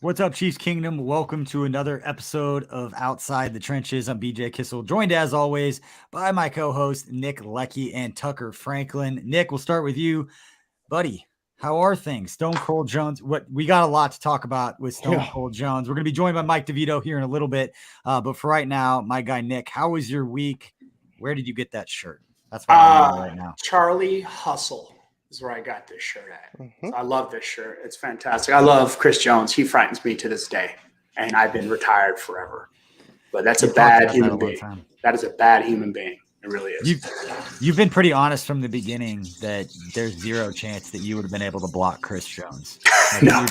What's up, Chiefs Kingdom? Welcome to another episode of Outside the Trenches. I'm BJ Kissel, joined as always by my co-host Nick Leckey and Tucker Franklin. Nick, we'll start with you, buddy. How are things? Stone Cold Jones. What we got a lot to talk about with Stone Yeah. Cold Jones. We're going to be joined by Mike DeVito here in a little bit, but for right now, my guy Nick, how was your week? Where did you get that shirt? That's what I want to know right now. Charlie Hustle is where I got this shirt at. Mm-hmm. So I love this shirt. It's fantastic. I love Chris Jones. He frightens me to this day, and I've been retired forever. But that's a bad human being. That is a bad human being. It really is. You've been pretty honest from the beginning that there's zero chance that you would have been able to block Chris Jones. Like No.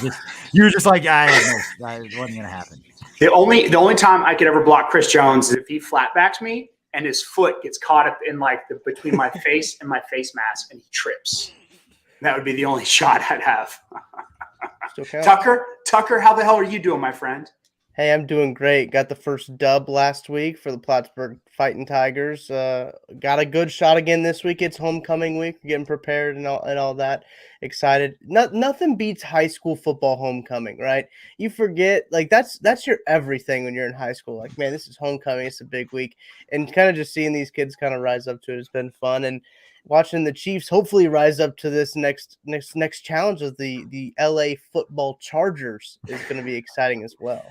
you were just like, it wasn't going to happen. The only time I could ever block Chris Jones is if he flatbacks me and his foot gets caught up in between my face and my face mask and he trips. That would be the only shot I'd have. Tucker, how the hell are you doing, my friend? Hey, I'm doing great. Got the first dub last week for the Plattsburgh Fighting Tigers. Got a good shot again this week. It's homecoming week. We're getting prepared and all that. Excited. Nothing beats high school football homecoming, right? You forget, like that's your everything when you're in high school. Like, man, this is homecoming. It's a big week, and kind of just seeing these kids kind of rise up to it has been fun. And watching the Chiefs hopefully rise up to this next challenge of the LA Football Chargers is going to be exciting as well.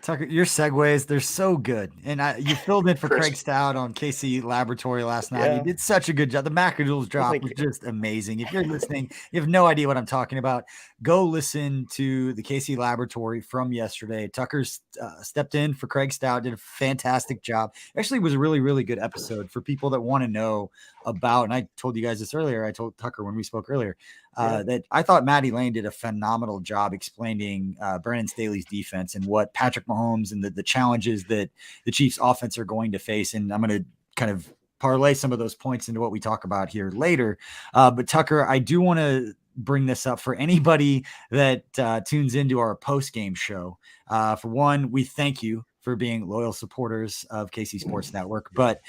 Tucker, your segues, they're so good. And you filled in for Craig Stout on KC Laboratory last night. Yeah. You did such a good job. The Macadools drop was just amazing. If you're listening, you have no idea what I'm talking about. Go listen to the KC Laboratory from yesterday. Tucker's stepped in for Craig Stout, did a fantastic job. Actually, it was a really, really good episode for people that want to know about, and I told you guys this earlier. I told Tucker when we spoke earlier, that I thought Matty Lane did a phenomenal job explaining Brandon Staley's defense and what Patrick Mahomes and the challenges that the Chiefs offense are going to face. And I'm going to kind of parlay some of those points into what we talk about here later. But Tucker, I do want to bring this up for anybody that tunes into our post-game show. For one, we thank you for being loyal supporters of KC Sports Network. But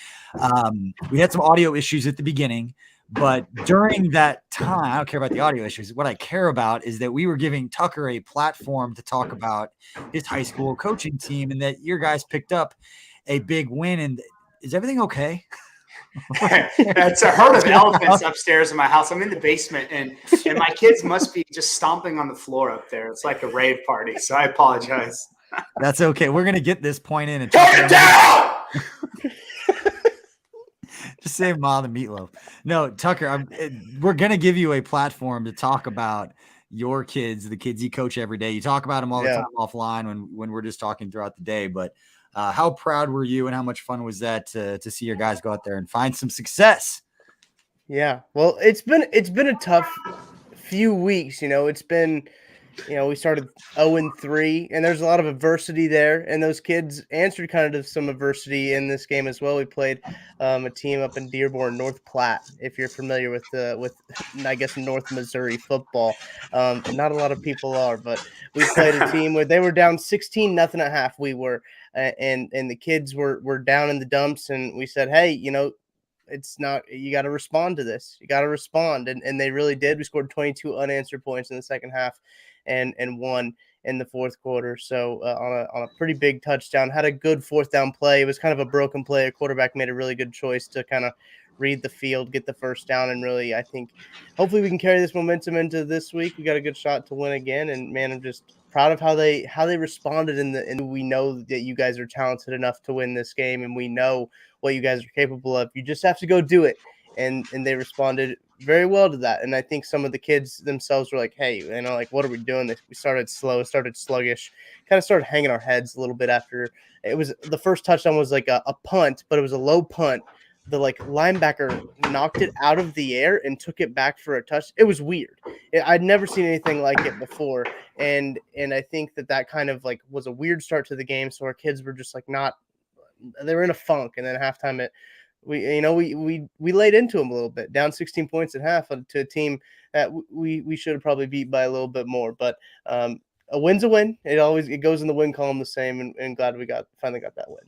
we had some audio issues at the beginning. But during that time, I don't care about the audio issues. What I care about is that we were giving Tucker a platform to talk about his high school coaching team and that your guys picked up a big win. And is everything okay? It's a herd of elephants upstairs in my house. I'm in the basement, and my kids must be just stomping on the floor up there. It's like a rave party, so I apologize. That's okay. We're going to get this point in. And turn it down! Just say Mom and Meatloaf. No, Tucker, we're going to give you a platform to talk about your kids, the kids you coach every day. You talk about them all the time offline when we're just talking throughout the day. But how proud were you and how much fun was that to see your guys go out there and find some success? Yeah, well, it's been a tough few weeks. It's been, we started 0-3, and there's a lot of adversity there, and those kids answered kind of some adversity in this game as well. We played a team up in Dearborn, North Platte, if you're familiar with I guess North Missouri football. Not a lot of people are, but we played a team where they were down 16-0 at half. We were, and the kids were down in the dumps, and we said, hey, it's not, you got to respond to this. You got to respond. And they really did. We scored 22 unanswered points in the second half and won in the fourth quarter. So on a pretty big touchdown, had a good fourth down play. It was kind of a broken play. A quarterback made a really good choice to kind of read the field, get the first down. And really, I think hopefully we can carry this momentum into this week. We got a good shot to win again. And man, I'm just proud of how they responded and we know that you guys are talented enough to win this game. And we know what you guys are capable of. You just have to go do it. And they responded very well to that. And I think some of the kids themselves were like, hey, what are we doing? We started slow, started sluggish, kind of started hanging our heads a little bit after. It was the first touchdown was like a punt, but it was a low punt. The linebacker knocked it out of the air and took it back for a touch. It was weird. I'd never seen anything like it before. And I think that kind of was a weird start to the game. So our kids were just they were in a funk. And then at halftime we laid into them a little bit, down 16 points at half to a team that we should have probably beat by a little bit more. But a win's a win. It goes in the win column the same, and glad we finally got that win.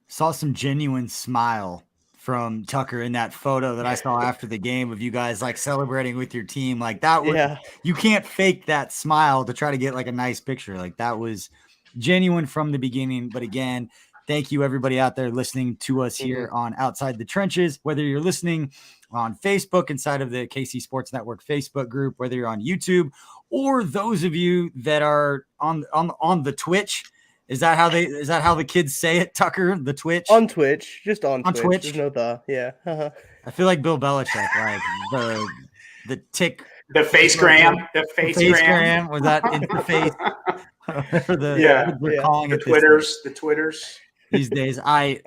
Saw some genuine smile from Tucker in that photo that I saw after the game of you guys like celebrating with your team. Like that was, you can't fake that smile to try to get like a nice picture. Like that was genuine from the beginning. But again, thank you everybody out there listening to us here on Outside the Trenches, whether you're listening on Facebook inside of the KC Sports Network Facebook group, whether you're on YouTube, or those of you that are on the Twitch. Is that how the kids say it, Tucker? The Twitch? On Twitch. Just on Twitch. There's no I feel like Bill Belichick, like the tick. The face gram. The face gram. Was that in the face? We're calling it the Twitters. These days, I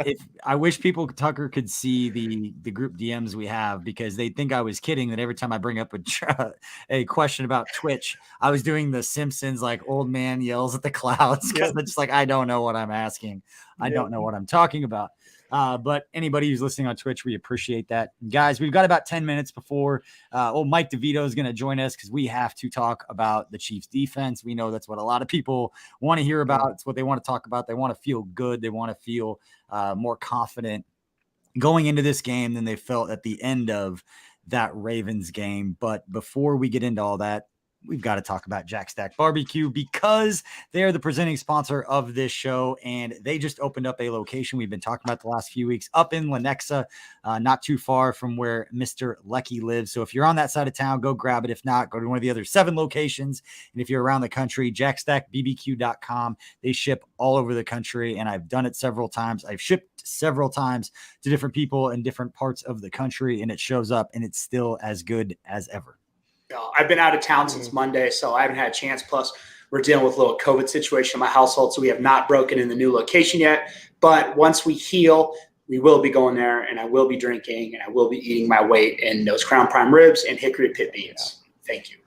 wish Tucker could see the group DMs we have, because they think I was kidding that every time I bring up a question about Twitch, I was doing the Simpsons like old man yells at the clouds, because it's just like I don't know what I'm asking, I don't know what I'm talking about. But anybody who's listening on Twitch, we appreciate that. Guys, we've got about 10 minutes before Mike DeVito is going to join us, because we have to talk about the Chiefs defense. We know that's what a lot of people want to hear about. It's what they want to talk about. They want to feel good. They want to feel more confident going into this game than they felt at the end of that Ravens game. But before we get into all that, we've got to talk about Jack Stack Barbecue, because they are the presenting sponsor of this show, and they just opened up a location we've been talking about the last few weeks up in Lenexa, not too far from where Mr. Leckey lives. So if you're on that side of town, go grab it. If not, go to one of the other 7 locations. And if you're around the country, jackstackbbq.com. They ship all over the country, and I've done it several times. I've shipped several times to different people in different parts of the country, and it shows up, and it's still as good as ever. I've been out of town since Monday, so I haven't had a chance. Plus, we're dealing with a little COVID situation in my household, so we have not broken in the new location yet. But once we heal, we will be going there, and I will be drinking, and I will be eating my weight in those Crown Prime ribs and hickory pit beans. Thank you.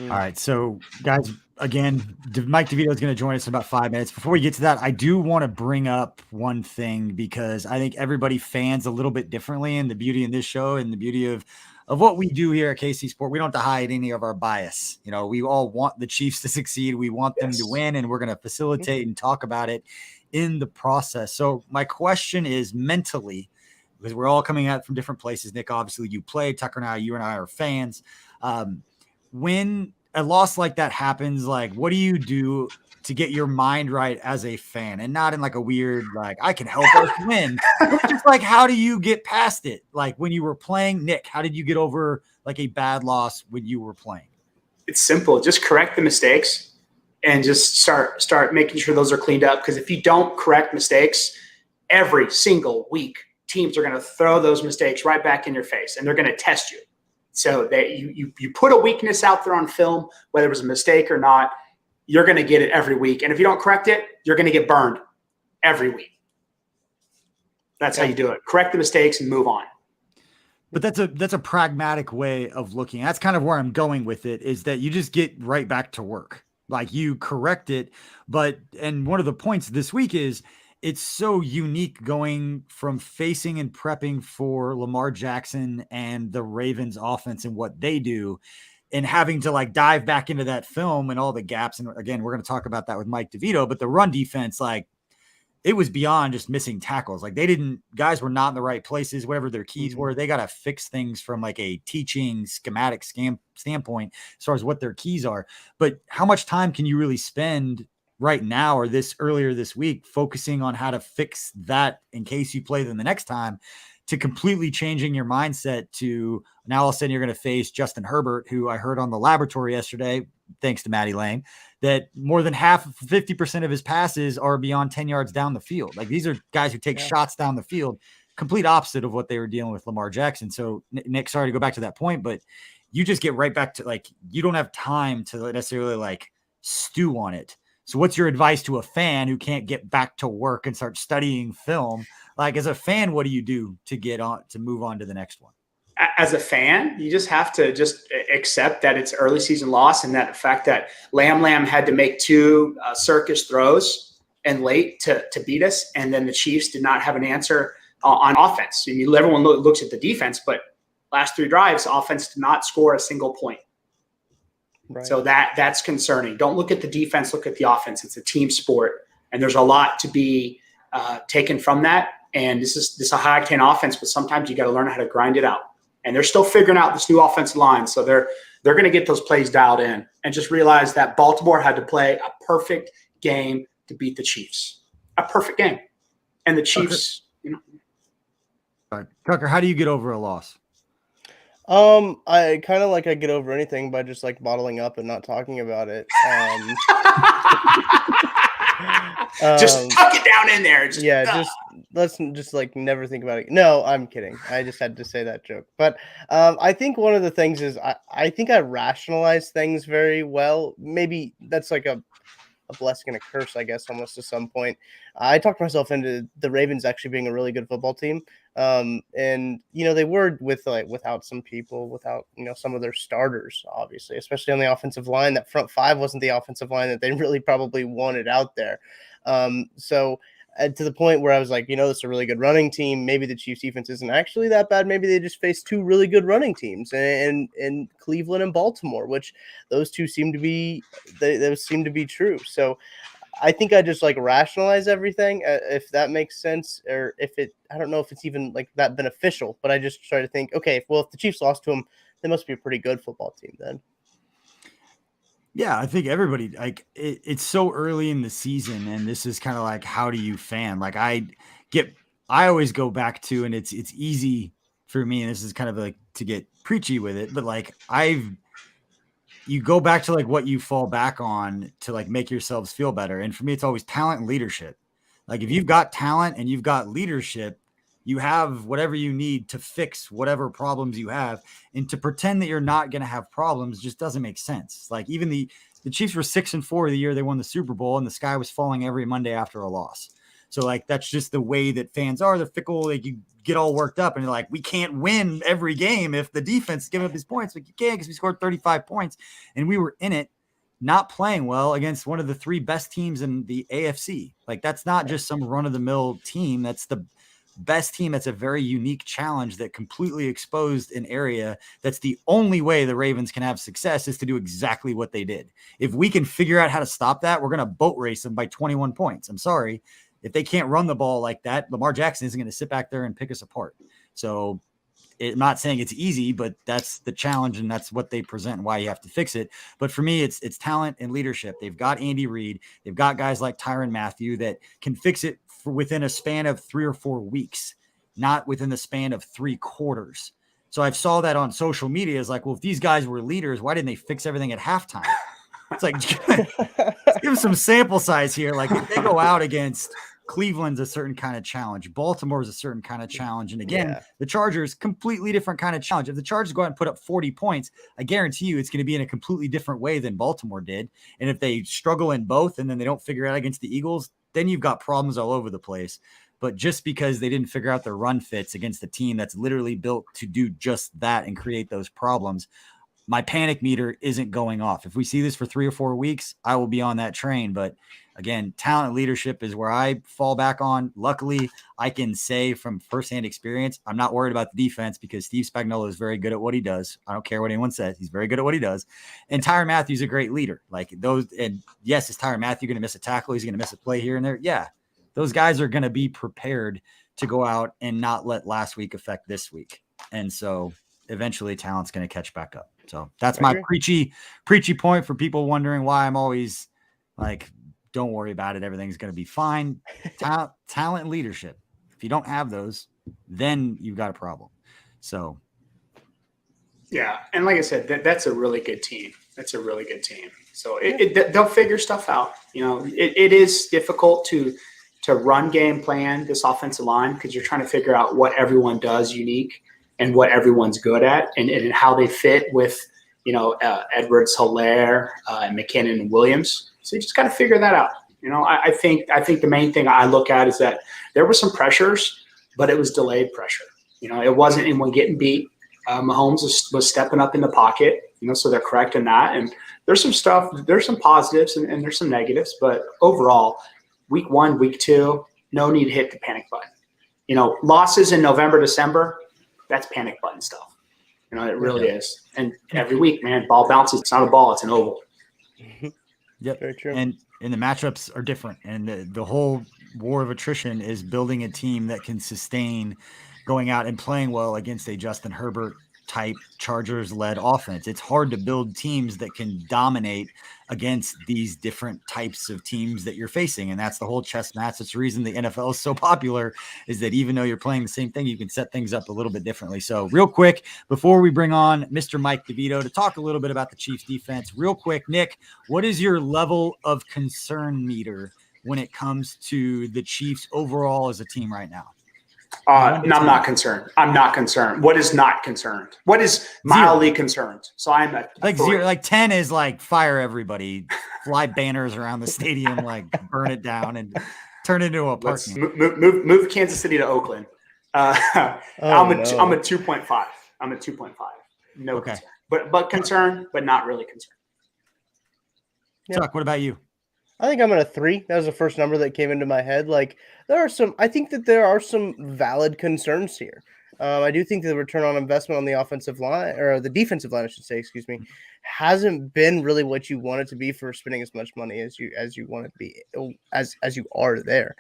All right, so guys, again, Mike DeVito is going to join us in about 5 minutes. Before we get to that, I do want to bring up one thing, because I think everybody fans a little bit differently, and the beauty in this show and the beauty of what we do here at KC Sport, we don't have to hide any of our bias. You know, we all want the Chiefs to succeed. We want them to win, and we're going to facilitate and talk about it in the process. So my question is, mentally, because we're all coming out from different places. Nick, obviously you play. Tucker and I are fans. When a loss like that happens, like, what do you do to get your mind right as a fan, and not in like a weird, like, I can help us win, just like, how do you get past it? Like when you were playing, Nick, how did you get over like a bad loss when you were playing? It's simple. Just correct the mistakes and just start making sure those are cleaned up. Because if you don't correct mistakes, every single week, teams are going to throw those mistakes right back in your face, and they're going to test you. So that you put a weakness out there on film, whether it was a mistake or not, you're going to get it every week. And if you don't correct it, you're going to get burned every week. That's how you do it. Correct the mistakes and move on. But that's a pragmatic way of looking. That's kind of where I'm going with it, is that you just get right back to work. Like, you correct it. And one of the points this week is, it's so unique going from facing and prepping for Lamar Jackson and the Ravens offense and what they do, and having to like dive back into that film and all the gaps. And again, we're going to talk about that with Mike DeVito, but the run defense, like, it was beyond just missing tackles. Like, guys were not in the right places, whatever their keys were. They got to fix things from like a teaching schematic standpoint as far as what their keys are. But how much time can you really spend right now, or earlier this week, focusing on how to fix that in case you play them the next time, to completely changing your mindset to now all of a sudden you're going to face Justin Herbert, who I heard on the laboratory yesterday, thanks to Maddie Lang, that more than 50% of his passes are beyond 10 yards down the field. Like, these are guys who take shots down the field, complete opposite of what they were dealing with Lamar Jackson. So Nick, sorry to go back to that point, but you just get right back to, like, you don't have time to necessarily like stew on it. So what's your advice to a fan who can't get back to work and start studying film? Like, as a fan, what do you do to move on to the next one? As a fan, you just have to just accept that it's early season loss, and that the fact that Lamb had to make 2 circus throws and late to beat us. And then the Chiefs did not have an answer on offense. I mean, everyone looks at the defense, but last 3 drives, offense did not score a single point. Right. So that's concerning. Don't look at the defense, look at the offense. It's a team sport, and there's a lot to be taken from that. And this is a high octane offense, but sometimes you got to learn how to grind it out. And they're still figuring out this new offensive line. So they're going to get those plays dialed in and just realize that Baltimore had to play a perfect game to beat the Chiefs. A perfect game. And the Chiefs, All right. Tucker, how do you get over a loss? I kind of I get over anything by just bottling up and not talking about it. Just tuck it down in there. Let's just never think about it. No, I'm kidding. I just had to say that joke. But I think one of the things is I think I rationalize things very well. Maybe that's a blessing and a curse, I guess, almost to some point. I talked myself into the Ravens actually being a really good football team. And they were without some people, without some of their starters, obviously, especially on the offensive line. That front five wasn't the offensive line that they really probably wanted out there. So to the point where I was this is a really good running team. Maybe the Chiefs defense isn't actually that bad. Maybe they just faced two really good running teams in Cleveland and Baltimore, which those two seem to be true. So I think I just rationalize everything, if that makes sense, or I don't know if it's even that beneficial, but I just try to think, okay, well, if the Chiefs lost to them, they must be a pretty good football team then. Yeah, I think everybody it's so early in the season, and this is kind of how do you fan? I always go back to, and it's easy for me, and this is kind of to get preachy with it, but you go back to what you fall back on to make yourselves feel better. And for me, it's always talent and leadership. If you've got talent and you've got leadership, you have whatever you need to fix whatever problems you have. And to pretend that you're not going to have problems just doesn't make sense. Even the Chiefs were 6-4 the year they won the Super Bowl, and the sky was falling every Monday after a loss. So that's just the way that fans are. They're fickle. You get all worked up and you're we can't win every game if the defense is giving up his points. You can't, because we scored 35 points and we were in it, not playing well against one of the three best teams in the AFC. That's not just some run-of-the-mill team. That's the best team. That's a very unique challenge that completely exposed an area. That's the only way the Ravens can have success, is to do exactly what they did. If we can figure out how to stop that, we're going to boat race them by 21 points. I'm sorry. If they can't run the ball like that, Lamar Jackson isn't going to sit back there and pick us apart. So I'm not saying it's easy, but that's the challenge, and that's what they present and why you have to fix it. But for me, it's talent and leadership. They've got Andy Reid. They've got guys like Tyrann Mathieu that can fix it within a span of 3 or 4 weeks, not within the span of 3 quarters. So I've saw that on social media is well, if these guys were leaders, why didn't they fix everything at halftime? It's give them some sample size here. If they go out against Cleveland's a certain kind of challenge, Baltimore is a certain kind of challenge, and again, the Chargers, completely different kind of challenge. If the Chargers go out and put up 40 points, I guarantee you it's going to be in a completely different way than Baltimore did. And if they struggle in both and then they don't figure it out against the Eagles, then you've got problems all over the place. But just because they didn't figure out their run fits against a team that's literally built to do just that and create those problems, my panic meter isn't going off. If we see this for 3 or 4 weeks, I will be on that train. But again, talent leadership is where I fall back on. Luckily, I can say from firsthand experience, I'm not worried about the defense, because Steve Spagnuolo is very good at what he does. I don't care what anyone says. He's very good at what he does. And Tyrann Mathieu is a great leader. And yes, is Tyrann Mathieu going to miss a tackle? He's going to miss a play here and there. Yeah, those guys are going to be prepared to go out and not let last week affect this week. And so eventually talent's going to catch back up. So that's my preachy point for people wondering why I'm always don't worry about it. Everything's going to be fine. Talent and leadership. If you don't have those, then you've got a problem. So. Yeah. And like I said, that's a really good team. That's a really good team. So they'll figure stuff out. It is difficult to run game plan this offensive line, because you're trying to figure out what everyone does unique and what everyone's good at, and how they fit with, Edwards, Hilaire, and McKinnon and Williams. So you just got to figure that out. I think the main thing I look at is that there were some pressures, but it was delayed pressure. It wasn't anyone getting beat. Mahomes was stepping up in the pocket, so they're correcting that. And there's some stuff, there's some positives and there's some negatives, but overall, week 1, week 2, no need to hit the panic button. Losses in November, December, that's panic button stuff. It really is. And every week, man, ball bounces. It's not a ball, it's an oval. Yep. Very true. And the matchups are different. And the whole war of attrition is building a team that can sustain going out and playing well against a Justin Herbert type Chargers led offense. It's hard to build teams that can dominate against these different types of teams that you're facing. And that's the whole chess match. It's the reason the NFL is so popular, is that even though you're playing the same thing, you can set things up a little bit differently. So real quick, before we bring on Mr. Mike DeVito to talk a little bit about the Chiefs defense, real quick, Nick, what is your level of concern meter when it comes to the Chiefs overall as a team right now? No, I'm not concerned. I'm not concerned. What is not concerned? What is mildly concerned? So I'm at like 0. Like 10 is like fire everybody, fly banners around the stadium, like burn it down and turn it into a parking. Move Kansas City to Oakland. I'm a 2.5. I'm a 2.5. No, okay, concern. but concerned, but not really concerned. Chuck, what about you? I think I'm at a 3. That was the first number that came into my head. Like I think that there are some valid concerns here. I do think that the return on investment on the offensive line, or the defensive line, I should say, excuse me, hasn't been really what you want it to be for spending as much money as you want it to be, as you are there.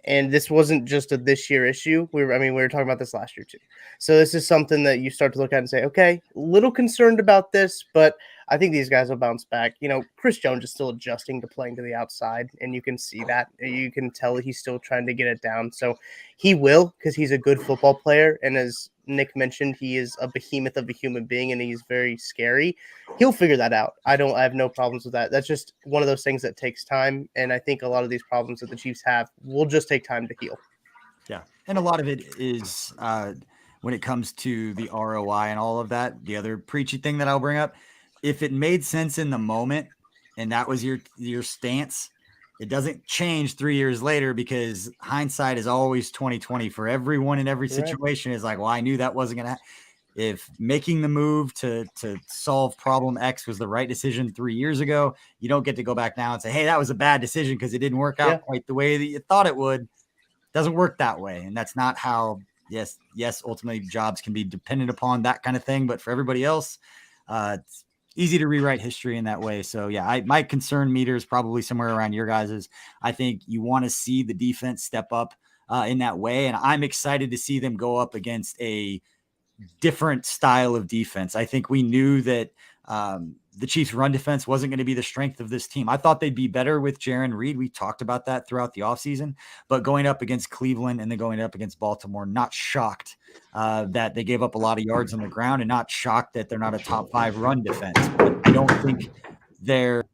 And this wasn't just a this year issue. We were talking about this last year too. So this is something that you start to look at and say, okay, a little concerned about this, but I think these guys will bounce back. You know, Chris Jones is still adjusting to playing to the outside, and you can see that. You can tell he's still trying to get it down. So he will, because he's a good football player. And as Nick mentioned, he is a behemoth of a human being, and he's very scary. He'll figure that out. I have no problems with that. That's just one of those things that takes time. And I think a lot of these problems that the Chiefs have will just take time to heal. Yeah. And a lot of it is when it comes to the ROI and all of that, the other preachy thing that I'll bring up, if it made sense in the moment and that was your stance, it doesn't change 3 years later, because hindsight is always 20/20 for everyone in every situation. Is like, well, I knew that wasn't going to happen. If making the move to solve problem X was the right decision 3 years ago, you don't get to go back now and say, hey, that was a bad decision because it didn't work out quite the way that you thought it would. It doesn't work that way. And that's not how, yes, ultimately jobs can be dependent upon that kind of thing. But for everybody else, it's easy to rewrite history in that way. So yeah, my concern meter is probably somewhere around your guys's. I think you want to see the defense step up in that way. And I'm excited to see them go up against a different style of defense. I think we knew that the Chiefs' run defense wasn't going to be the strength of this team. I thought they'd be better with Jaron Reed. We talked about that throughout the offseason, but going up against Cleveland and then going up against Baltimore, not shocked that they gave up a lot of yards on the ground, and not shocked that they're not a top 5 run defense. But I don't think they're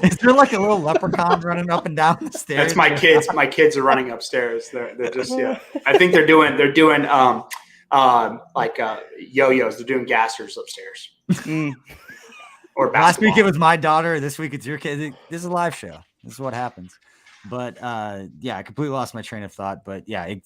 is there like a little leprechaun running up and down the stairs? That's my kids. My kids are running upstairs. They're just, I think they're doing yo-yos. They're doing gassers upstairs. Or basketball. Last week it was my daughter. This week it's your kid. This is a live show. This is what happens. But I completely lost my train of thought. But I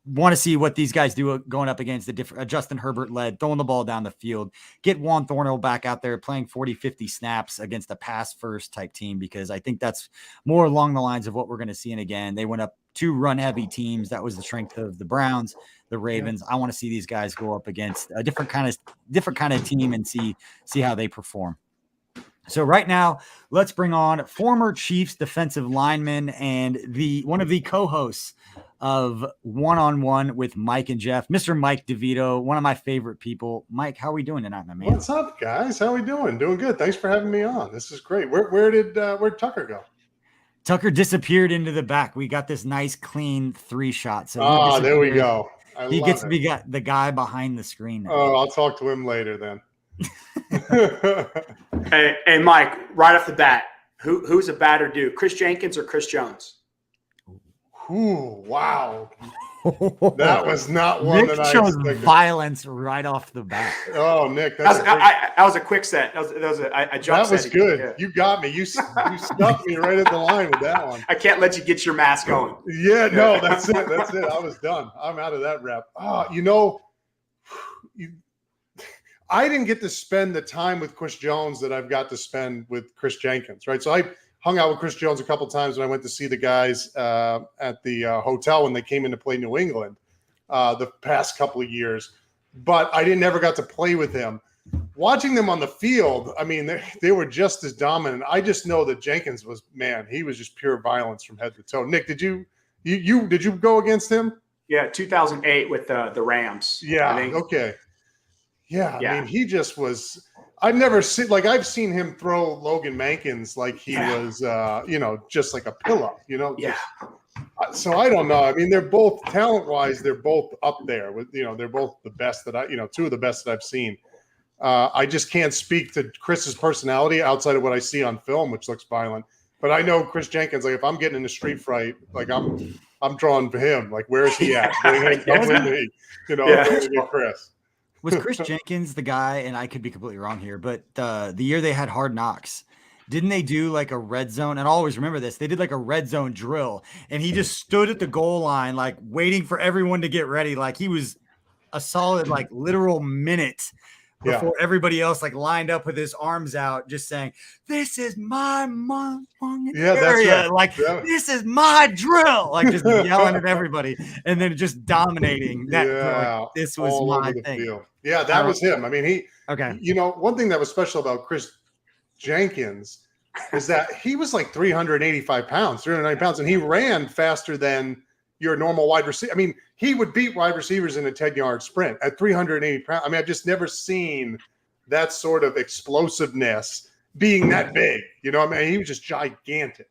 want to see what these guys do going up against the different Justin Herbert led, throwing the ball down the field, get Juan Thornhill back out there playing 40, 50 snaps against a pass first type team, because I think that's more along the lines of what we're going to see. And again, they went up 2 run heavy teams. That was the strength of the Browns, the Ravens. I want to see these guys go up against a different kind of team and see how they perform. So right now, let's bring on former Chiefs defensive lineman and one of the co-hosts of One-on-One with Mike and Jeff, Mr. Mike DeVito, one of my favorite people. Mike, how are we doing tonight, my man? What's up, guys? How are we doing? Doing good. Thanks for having me on. This is great. Where'd Tucker go? Tucker disappeared into the back. We got this nice, clean 3 shot. So there we go. He gets to be the guy behind the screen now. Oh, I'll talk to him later then. Hey, Mike, right off the bat, who's a badder dude? Chris Jenkins or Chris Jones? Ooh, wow. That was not one Nick that I chose expected. Violence right off the bat. Oh, Nick, that was a quick set. I jumped. That was good. Yeah. You got me. You stuck me right at the line with that one. I can't let you get your mask going. Yeah, no, that's it. That's it. I was done. I'm out of that rep. I didn't get to spend the time with Chris Jones that I've got to spend with Chris Jenkins, right? So I hung out with Chris Jones a couple of times when I went to see the guys at the hotel when they came in to play New England the past couple of years. But I never got to play with him. watching them on the field, I mean, they were just as dominant. I just know that Jenkins was, man, he was just pure violence from head to toe. Nick, did you go against him? Yeah, 2008 with the Rams. Yeah. Okay. Yeah. I mean, he just was. I've never seen I've seen him throw Logan Mankins like he was, just like a pillow. Yeah. So I don't know. I mean, they're both talent-wise, they're both up there with, they're both the best that two of the best that I've seen. I just can't speak to Chris's personality outside of what I see on film, which looks violent. But I know Chris Jenkins. Like if I'm getting in a street fight, like I'm drawn for him. Like where is he at? Bring him, come with me. Chris. Was Chris Jenkins the guy? And I could be completely wrong here, but the year they had Hard Knocks, didn't they do like a red zone? And I always remember this. They did like a red zone drill, and he just stood at the goal line, like waiting for everyone to get ready. Like he was a solid, like literal minute before everybody else like lined up with his arms out, just saying, "This is my area. That's right. Like this is my drill." Like just yelling at everybody, and then just dominating that. Like, this was all my over the thing. field. Yeah, that was him. I mean, Okay. One thing that was special about Chris Jenkins is that he was like 385 pounds, 390 pounds, and he ran faster than your normal wide receiver. I mean, he would beat wide receivers in a 10-yard sprint at 380 pounds. I mean, I've just never seen that sort of explosiveness being that big. I mean, he was just gigantic.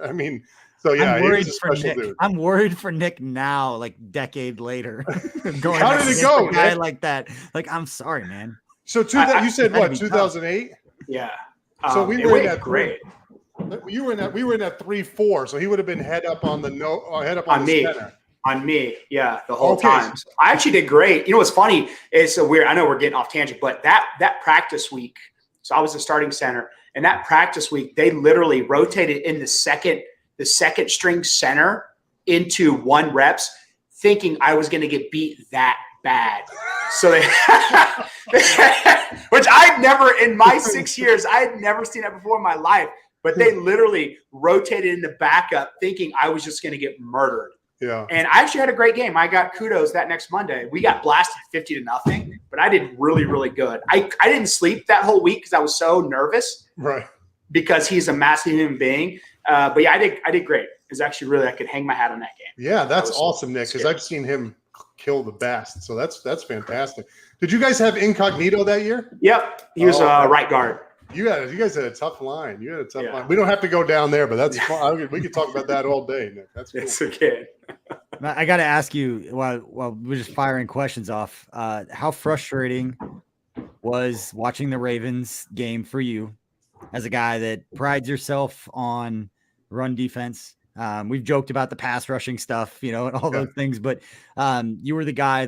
I mean, so yeah, he was a special dude. I'm worried for Nick now, like decade later. How did it go? A guy like that. Like, I'm sorry, man. So you said what? 2008? Yeah. So we were in that great. We were in that 3-4. So he would have been head up on the center. On me, yeah, the whole time. So I actually did great. What's funny is so weird. I know we're getting off tangent, but that practice week. So I was the starting center, and that practice week they literally rotated in the second string center into 1 reps, thinking I was going to get beat that bad. So they, which I've never in my 6 years, I had never seen that before in my life. But they literally rotated in the backup, thinking I was just going to get murdered. Yeah. And I actually had a great game. I got kudos that next Monday. We got blasted 50-0, but I did really, really good. I didn't sleep that whole week because I was so nervous. Right. Because he's a massive human being. But yeah, I did great. It was actually really, I could hang my hat on that game. Yeah, that's awesome, Nick, because I've seen him kill the best. So that's fantastic. Did you guys have Incognito that year? Yep. He was right guard. You guys had a tough line. You had a tough line. We don't have to go down there, but that's fun. We could talk about that all day, Nick. That's cool. It's okay. I got to ask you while we're just firing questions off, how frustrating was watching the Ravens game for you as a guy that prides yourself on run defense? We've joked about the pass rushing stuff, and all those things, but you were the guy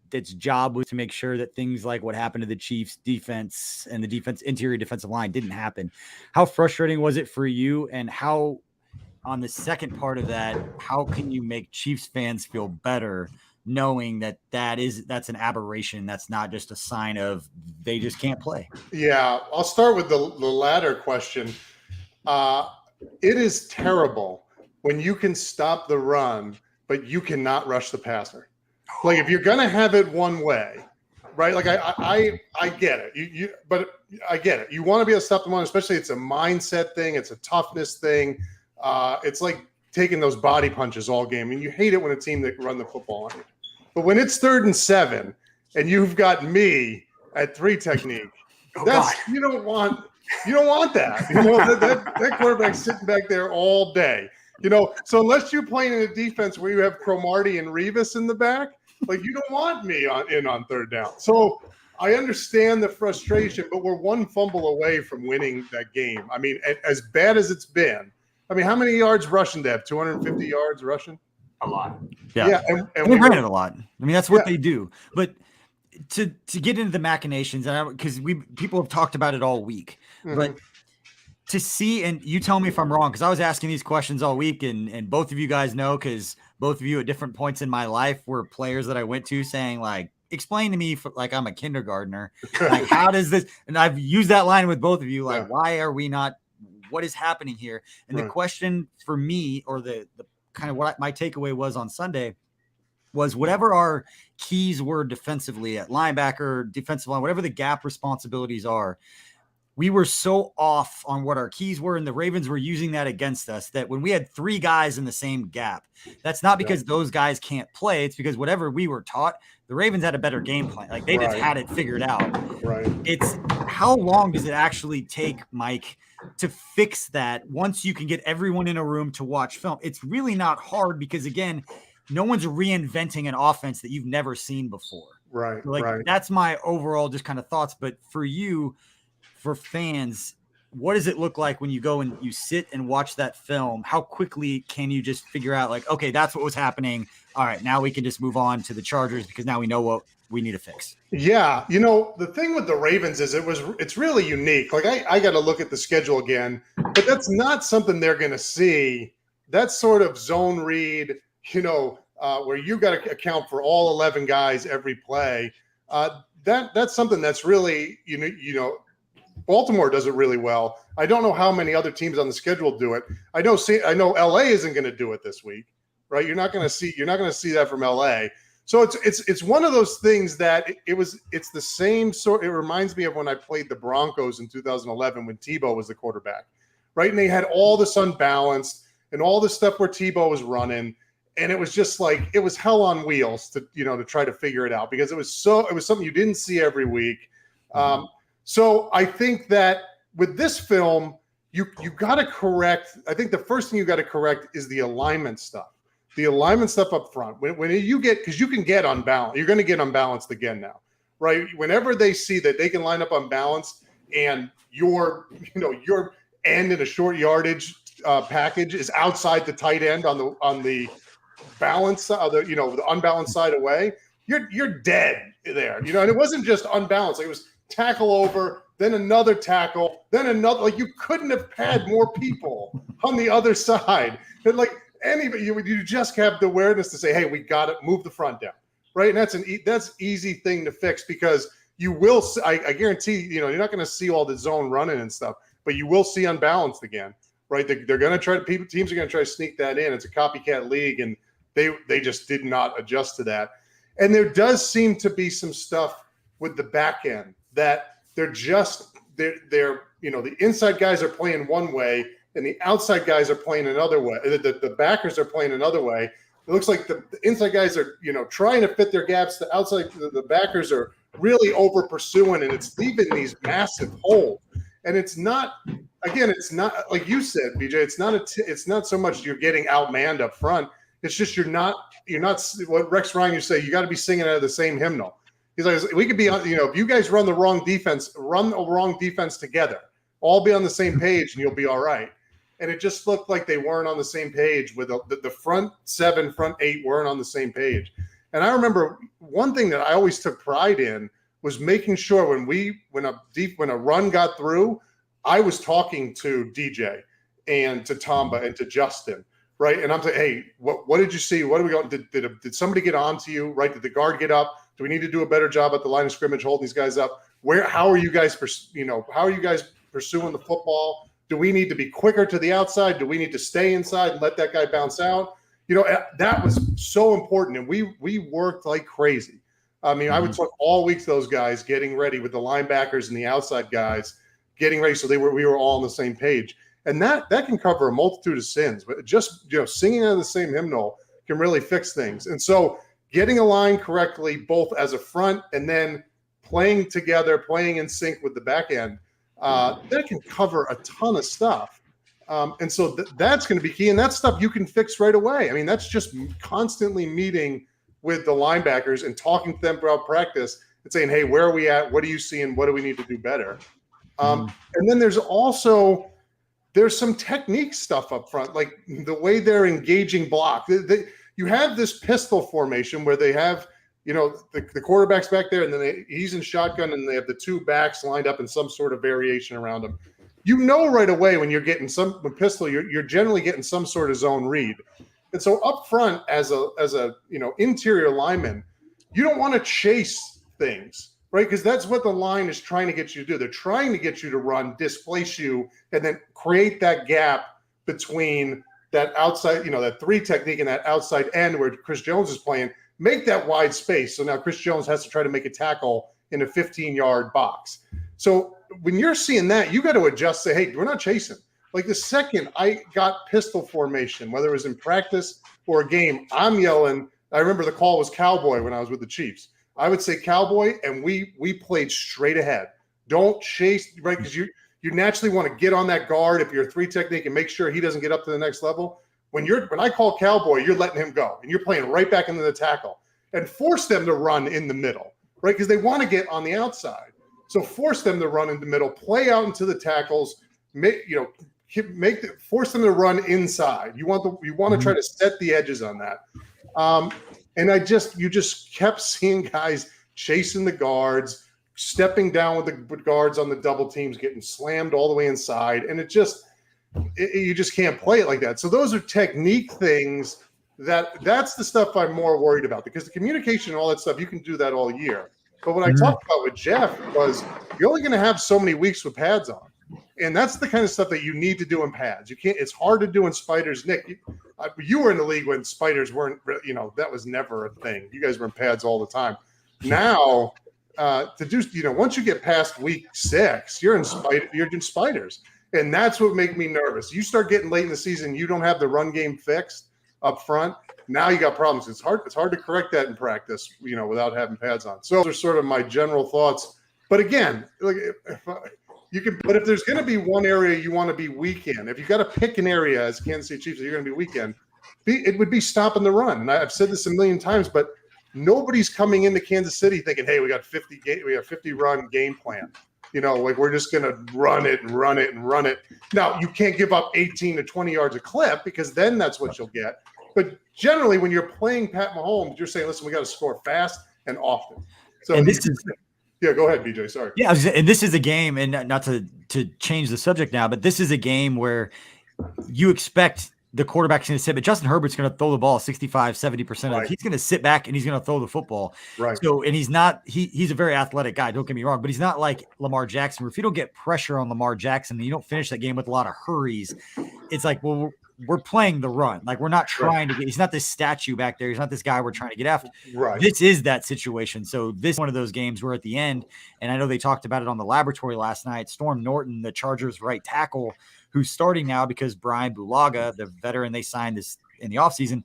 that's job was to make sure that things like what happened to the Chiefs defense and the interior defensive line didn't happen. How frustrating was it for you? And how, on the second part of that, how can you make Chiefs fans feel better knowing that's an aberration? That's not just a sign of they just can't play. Yeah. I'll start with the latter question. It is terrible when you can stop the run, but you cannot rush the passer. Like if you're gonna have it one way, right? Like I get it. But I get it. You want to be able to stop the run, especially it's a mindset thing, it's a toughness thing. It's like taking those body punches all game, and you hate it when a team that run the football on you. But when it's 3rd and 7, and you've got me at 3 technique, you don't want that. That quarterback's sitting back there all day. So unless you're playing in a defense where you have Cromartie and Revis in the back, like you don't want me on 3rd down. So I understand the frustration, but we're 1 fumble away from winning that game. I mean, as bad as it's been, I mean, how many yards rushing they have? 250 yards rushing? A lot. Yeah. And we ran it a lot. I mean, that's what they do. But to get into the machinations, because people have talked about it all week, but to see, and you tell me if I'm wrong, because I was asking these questions all week, and both of you guys know, because both of you at different points in my life were players that I went to saying, like, explain to me like I'm a kindergartner. Like, how does this, and I've used that line with both of you, like, why are we not, what is happening here? And the question for me, or the kind of what my takeaway was on Sunday, was whatever our keys were defensively at linebacker, defensive line, whatever the gap responsibilities are, we were so off on what our keys were, and the Ravens were using that against us, that when we had 3 guys in the same gap, that's not because those guys can't play. It's because whatever we were taught, the Ravens had a better game plan. Like they just had it figured out. Right. It's how long does it actually take, Mike, to fix that once you can get everyone in a room to watch film? It's really not hard because, again, no one's reinventing an offense that you've never seen before. Right. So that's my overall just kind of thoughts. But for you, for fans, what does it look like when you go and you sit and watch that film? How quickly can you just figure out, like, okay, that's what was happening. All right, now we can just move on to the Chargers because now we know what we need to fix. Yeah. The thing with the Ravens is it's really unique. Like I got to look at the schedule again, but that's not something they're going to see. That sort of zone read, where you got to account for all 11 guys every play. That's something that's really, Baltimore does it really well. I don't know how many other teams on the schedule do it. I know LA isn't going to do it this week, right? You're not going to see that from LA. So it's one of those things that it's the same sort. It reminds me of when I played the Broncos in 2011 when Tebow was the quarterback, right? And they had all this unbalanced and all this stuff where Tebow was running, and it was just like it was hell on wheels to try to figure it out because it was something you didn't see every week. So I think that with this film, you got to correct. I think the first thing you got to correct is the alignment stuff. The alignment stuff up front. When you get, because you can get unbalanced, you're going to get unbalanced again now, right? Whenever they see that they can line up unbalanced and your end in a short yardage package is outside the tight end on the balance side, the unbalanced side away, you're dead there. And it wasn't just unbalanced; it was tackle over, then another tackle, then another. Like you couldn't have had more people on the other side. And like anybody, you just have the awareness to say, "Hey, we got to move the front down," right? And that's easy thing to fix because you will. I guarantee you're not going to see all the zone running and stuff, but you will see unbalanced again, right? They're going to try. Teams are going to try to sneak that in. It's a copycat league, and they just did not adjust to that. And there does seem to be some stuff with the back end that they're the inside guys are playing one way and the outside guys are playing another way. The backers are playing another way. It looks like the inside guys are, trying to fit their gaps. The outside, the backers are really over pursuing, and it's leaving these massive holes. And it's not like you said, BJ. It's not so much you're getting outmanned up front. It's just you're not what Rex Ryan used to say. You got to be singing out of the same hymnal. He's like, we could be on, if you guys run the wrong defense together, all be on the same page and you'll be all right. And it just looked like they weren't on the same page with the front 7, front 8 weren't on the same page. And I remember one thing that I always took pride in was making sure when a run got through, I was talking to DJ and to Tamba and to Justin, right? And I'm saying, hey, what did you see? What are we going? Did somebody get onto you? Right? Did the guard get up? Do we need to do a better job at the line of scrimmage holding these guys up? How are you guys pursuing the football? Do we need to be quicker to the outside? Do we need to stay inside and let that guy bounce out? That was so important, and we worked like crazy. I mean, I would talk all week to those guys getting ready with the linebackers and the outside guys getting ready, so we were all on the same page. And that can cover a multitude of sins, but just singing out of the same hymnal can really fix things. And so getting aligned correctly, both as a front and then playing together, playing in sync with the back end, that can cover a ton of stuff. And so that's going to be key. And that's stuff you can fix right away. I mean, that's just constantly meeting with the linebackers and talking to them throughout practice and saying, hey, where are we at? What are you seeing? What do we need to do better? And then there's some technique stuff up front, like the way they're engaging block. You have this pistol formation where they have, the quarterback's back there, and then he's in shotgun, and they have the 2 backs lined up in some sort of variation around him. Right away when you're getting with pistol, you're generally getting some sort of zone read. And so up front, as a interior lineman, you don't want to chase things, right? Because that's what the line is trying to get you to do. They're trying to get you to run, displace you, and then create that gap between that outside, that 3 technique and that outside end where Chris Jones is playing. make that wide space. So now Chris Jones has to try to make a tackle in a 15-yard box. So when you're seeing that, you got to adjust, say, hey, we're not chasing. Like the second I got pistol formation, whether it was in practice or a game, I'm yelling. I remember the call was cowboy when I was with the Chiefs. I would say cowboy, and we played straight ahead. Don't chase, right? Because you naturally want to get on that guard if you're a 3 technique and make sure he doesn't get up to the next level. When I call cowboy, you're letting him go, and you're playing right back into the tackle and force them to run in the middle, right? Because they want to get on the outside. So force them to run in the middle, play out into the tackles, force them to run inside. You want to try to set the edges on that. And you just kept seeing guys chasing the guards, stepping down with the guards on the double teams, getting slammed all the way inside. And you just can't play it like that. So those are technique things that's the stuff I'm more worried about, because the communication and all that stuff, you can do that all year. But what I talked about with Jeff was you're only going to have so many weeks with pads on. And that's the kind of stuff that you need to do in pads. it's hard to do in spiders. Nick, you were in the league when spiders weren't, that was never a thing. You guys were in pads all the time. Now, once you get past week 6, you're in spiders. And that's what makes me nervous. You start getting late in the season, you don't have the run game fixed up front. Now you got problems. It's hard to correct that in practice, without having pads on. So those are sort of my general thoughts. But again, but if there's going to be one area you want to be weak in, if you got to pick an area as Kansas City Chiefs that you're going to be weak in, it would be stopping the run. And I've said this a million times, but nobody's coming into Kansas City thinking, hey, we got 50 run game plan. We're just going to run it and run it and run it. Now, you can't give up 18 to 20 yards a clip, because then that's what you'll get. But generally, when you're playing Pat Mahomes, you're saying, listen, we got to score fast and often. So yeah, go ahead, BJ. Sorry. Yeah, and this is a game, and not to change the subject now, but this is a game where you expect the quarterback's going to sit, but Justin Herbert's going to throw the ball 65, 70% of it. He's going to sit back and he's going to throw the football. Right. So, and he's a very athletic guy, don't get me wrong, but he's not like Lamar Jackson, where if you don't get pressure on Lamar Jackson and you don't finish that game with a lot of hurries, it's like, well, we're playing the run. Like, we're not trying to get, he's not this statue back there. He's not this guy we're trying to get after. Right. This is that situation. So this is one of those games where at the end, and I know they talked about it on the laboratory last night, Storm Norton, the Chargers right tackle, who's starting now because Brian Bulaga, the veteran they signed this in the offseason,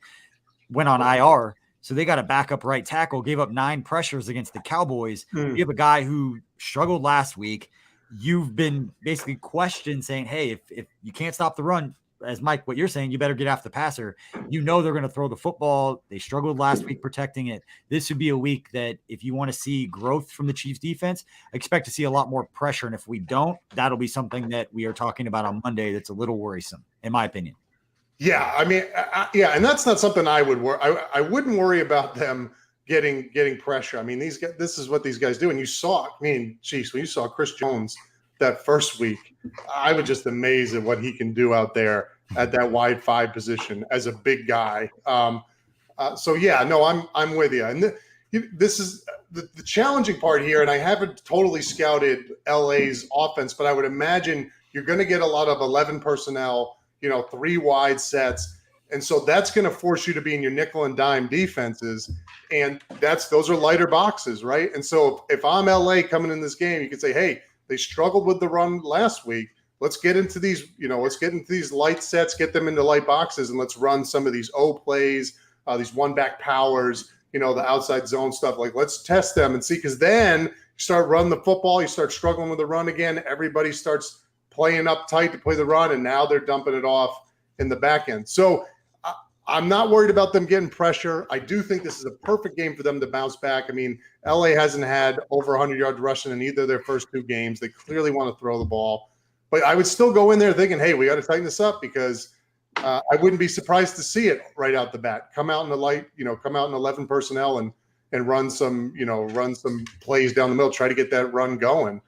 went on IR. So they got a backup right tackle, gave up 9 pressures against the Cowboys. You have a guy who struggled last week. You've been basically questioned saying, hey, if you can't stop the run, as Mike, what you're saying, you better get after the passer. They're going to throw the football. They struggled last week protecting it. This would be a week that if you want to see growth from the Chiefs defense, expect to see a lot more pressure. And if we don't, that'll be something that we are talking about on Monday that's a little worrisome, in my opinion. Yeah, I mean, and that's not something I would worry. I wouldn't worry about them getting pressure. I mean, these guys, this is what these guys do. And you saw, Chiefs, when you saw Chris Jones that first week, I was just amazed at what he can do out there at that wide 5 position as a big guy. So yeah, no, I'm with you. And this is the challenging part here. And I haven't totally scouted LA's offense, but I would imagine you're going to get a lot of 11 personnel, 3 wide sets. And so that's going to force you to be in your nickel and dime defenses. And those are lighter boxes, right? And so if I'm LA coming in this game, you can say, hey, they struggled with the run last week. Let's get into these, these light sets, get them into light boxes, and let's run some of these O plays, these one-back powers, the outside zone stuff. Like, let's test them and see, because then you start running the football, you start struggling with the run again. Everybody starts playing up tight to play the run, and now they're dumping it off in the back end. So I'm not worried about them getting pressure. I do think this is a perfect game for them to bounce back. I mean, LA hasn't had over 100 yards rushing in either of their first 2 games. They clearly want to throw the ball. But I would still go in there thinking, hey, we got to tighten this up, because I wouldn't be surprised to see it right out the bat. Come out in the light, come out in 11 personnel and run some plays down the middle, try to get that run going.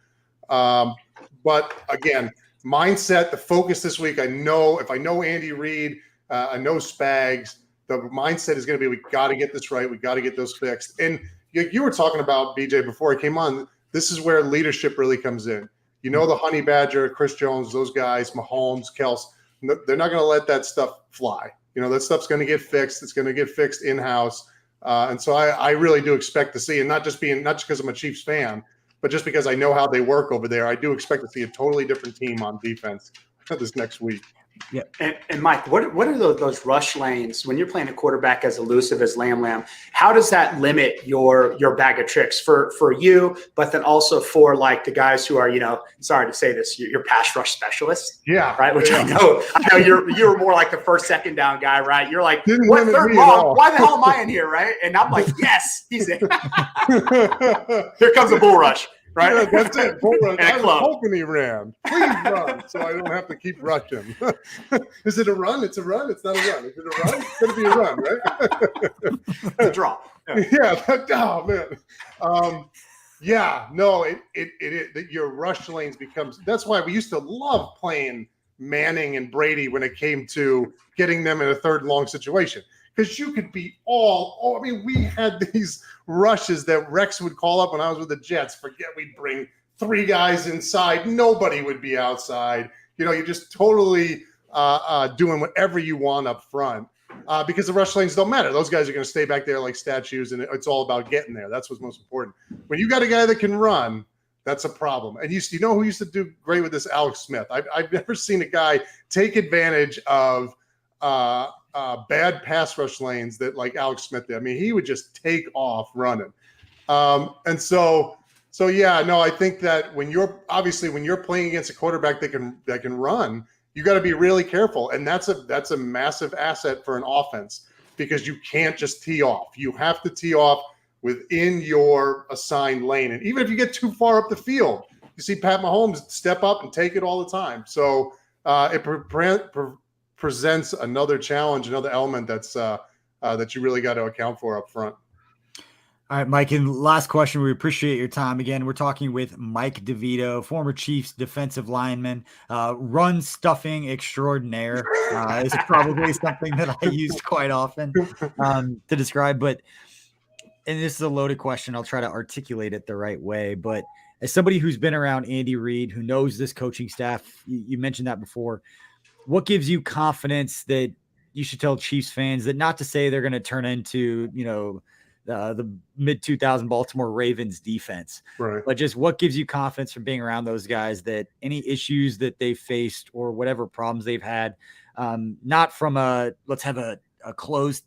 But again, mindset, the focus this week, if I know Andy Reid, I know Spags, the mindset is going to be, we got to get this right. We got to get those fixed. And you were talking about, BJ, before I came on, this is where leadership really comes in. The Honey Badger, Chris Jones, those guys, Mahomes, Kels, they're not going to let that stuff fly. That stuff's going to get fixed. It's going to get fixed in-house. And so I really do expect to see, and not just because I'm a Chiefs fan, but just because I know how they work over there, I do expect to see a totally different team on defense this next week. Yeah. And Mike, what are those rush lanes when you're playing a quarterback as elusive as Lamb? How does that limit your bag of tricks for you, but then also for like the guys who are, sorry to say this, your pass rush specialists? Yeah. Right. Which I know you're more like the first, second down guy, right? You're like, Didn't what third me long? Why the hell am I in here? Right. And I'm like, yes, he's in. Here comes a bull rush. Right. Yeah, that's it. Bull rush. I was club. hoping he ran. Please run, so I don't have to keep rushing. Is it a run? It's a run. It's not a run. Is it a run? It's going to be a run, right? It's a draw. Yeah. Oh man. Yeah. No. Your rush lanes becomes. That's why we used to love playing Manning and Brady when it came to getting them in a third and long situation. Because you could be I mean, we had these rushes that Rex would call up when I was with the Jets. Forget we'd bring 3 guys inside. Nobody would be outside. You're just totally doing whatever you want up front because the rush lanes don't matter. Those guys are going to stay back there like statues, and it's all about getting there. That's what's most important. When you got a guy that can run, that's a problem. And you know who used to do great with this? Alex Smith. I've never seen a guy take advantage of bad pass rush lanes that like Alex Smith did. I mean, he would just take off running. And so yeah, no, I think that when you're playing against a quarterback that can run, you got to be really careful. And that's a massive asset for an offense because you can't just tee off. You have to tee off within your assigned lane. And even if you get too far up the field, you see Pat Mahomes step up and take it all the time. So it presents another challenge, another element that's that you really got to account for up front. All right, Mike, and last question. We appreciate your time. Again, we're talking with Mike DeVito, former Chiefs defensive lineman, run stuffing extraordinaire. Is probably something that I use quite often to describe. But, and this is a loaded question. I'll try to articulate it the right way. But as somebody who's been around Andy Reid, who knows this coaching staff, you mentioned that before, what gives you confidence that you should tell Chiefs fans that not to say they're going to turn into, the mid-2000 Baltimore Ravens defense, right? But just what gives you confidence from being around those guys that any issues that they faced or whatever problems they've had, not from let's have a closed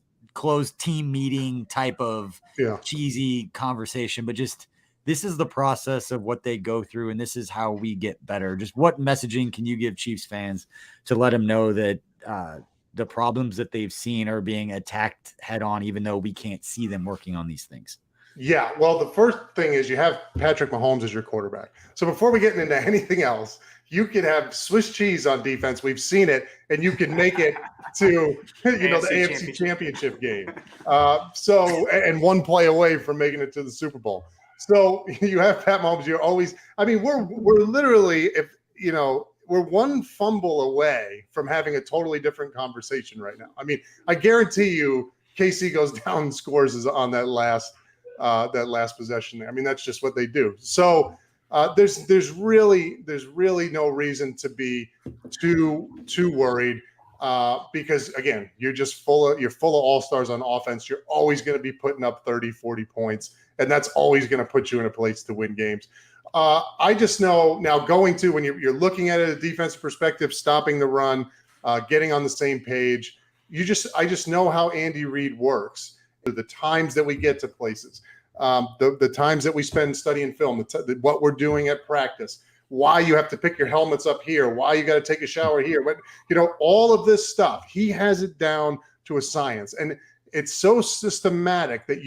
team meeting type of cheesy conversation, but just this is the process of what they go through, and this is how we get better. Just what messaging can you give Chiefs fans to let them know that the problems that they've seen are being attacked head on, even though we can't see them working on these things? Yeah, well, the first thing is you have Patrick Mahomes as your quarterback. So before we get into anything else, you could have Swiss cheese on defense. We've seen it, and you can make it to the AFC Championship game. And one play away from making it to the Super Bowl. So you have Pat Mahomes. You're always. I mean, we're literally we're one fumble away from having a totally different conversation right now. I mean, I guarantee you, KC goes down and scores on that last possession there. I mean, that's just what they do. So there's really no reason to be too worried because again, you're full of all-stars on offense. You're always going to be putting up 30, 40 points, and that's always going to put you in a place to win games. I just know now when you're looking at it at a defensive perspective, stopping the run, getting on the same page. I just know how Andy Reid works. The times that we get to places, the times that we spend studying film, what we're doing at practice, why you have to pick your helmets up here, why you got to take a shower here, but all of this stuff, he has it down to a science, and it's so systematic that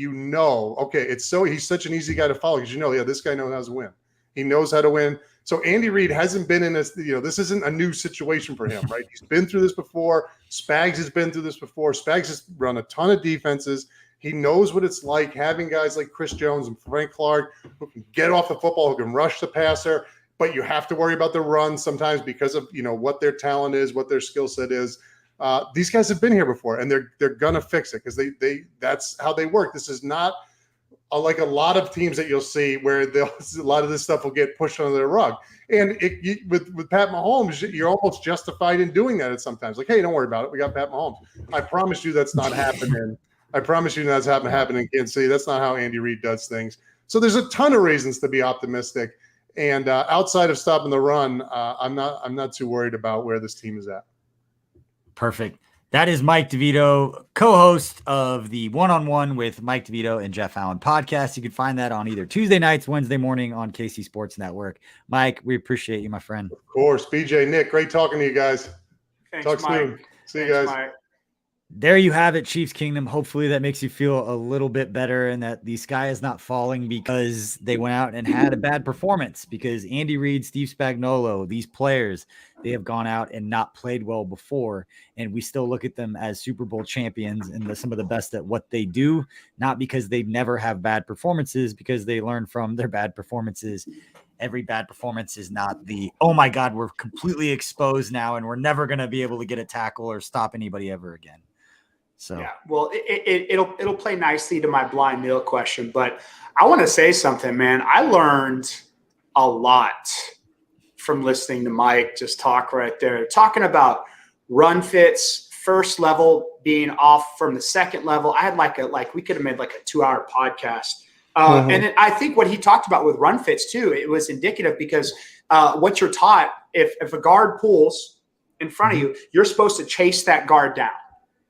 okay, he's such an easy guy to follow because this guy knows how to win. He knows how to win. So Andy Reid hasn't been in this, this isn't a new situation for him, right? He's been through this before. Spags has been through this before. Spags has run a ton of defenses. He knows what it's like having guys like Chris Jones and Frank Clark who can get off the football, who can rush the passer, but you have to worry about the run sometimes because of, what their talent is, what their skill set is. These guys have been here before, and they're going to fix it because that's how they work. This is not like a lot of teams that you'll see where a lot of this stuff will get pushed under the rug. And with Pat Mahomes, you're almost justified in doing that at sometimes. Like, hey, don't worry about it. We got Pat Mahomes. I promise you that's not happening I promise you that's happening in Kansas City. That's not how Andy Reid does things. So there's a ton of reasons to be optimistic. And outside of stopping the run, I'm not too worried about where this team is at. Perfect. That is Mike DeVito, co-host of the One-on-One with Mike DeVito and Jeff Allen podcast. You can find that on either Tuesday nights, Wednesday morning on KC Sports Network. Mike, we appreciate you, my friend. Of course. BJ, Nick, great talking to you guys. Thanks, Talk Mike. soon. See you guys. Mike. There you have it, Chiefs Kingdom. Hopefully that makes you feel a little bit better and that the sky is not falling because they went out and had a bad performance, because Andy Reid, Steve Spagnuolo, these players, they have gone out and not played well before. And we still look at them as Super Bowl champions and some of the best at what they do, not because they never have bad performances, because they learn from their bad performances. Every bad performance is not the, oh my God, we're completely exposed now and we're never going to be able to get a tackle or stop anybody ever again. So yeah, well, it'll play nicely to my Blind Nil question, but I want to say something, man. I learned a lot from listening to Mike just talk right there, talking about run fits, first level being off from the second level. I had we could have made like a 2-hour podcast. And then I think what he talked about with run fits too, it was indicative because what you're taught, if a guard pulls in front of you, you're supposed to chase that guard down.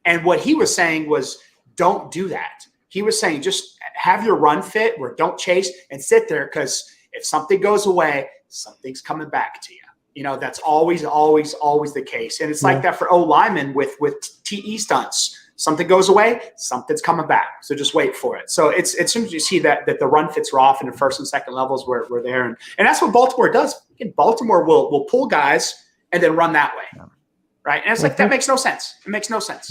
And what he was saying was, don't do that. He was saying, just have your run fit where don't chase and sit there, because if something goes away, something's coming back to you. You know, that's always the case. And it's like that for linemen with TE stunts. Something goes away, something's coming back. So just wait for it. So it's interesting to see that the run fits are off in the first and second levels where we're there. And that's what Baltimore does. Baltimore will pull guys and then run that way. Right. And it's like, that makes no sense. It makes no sense.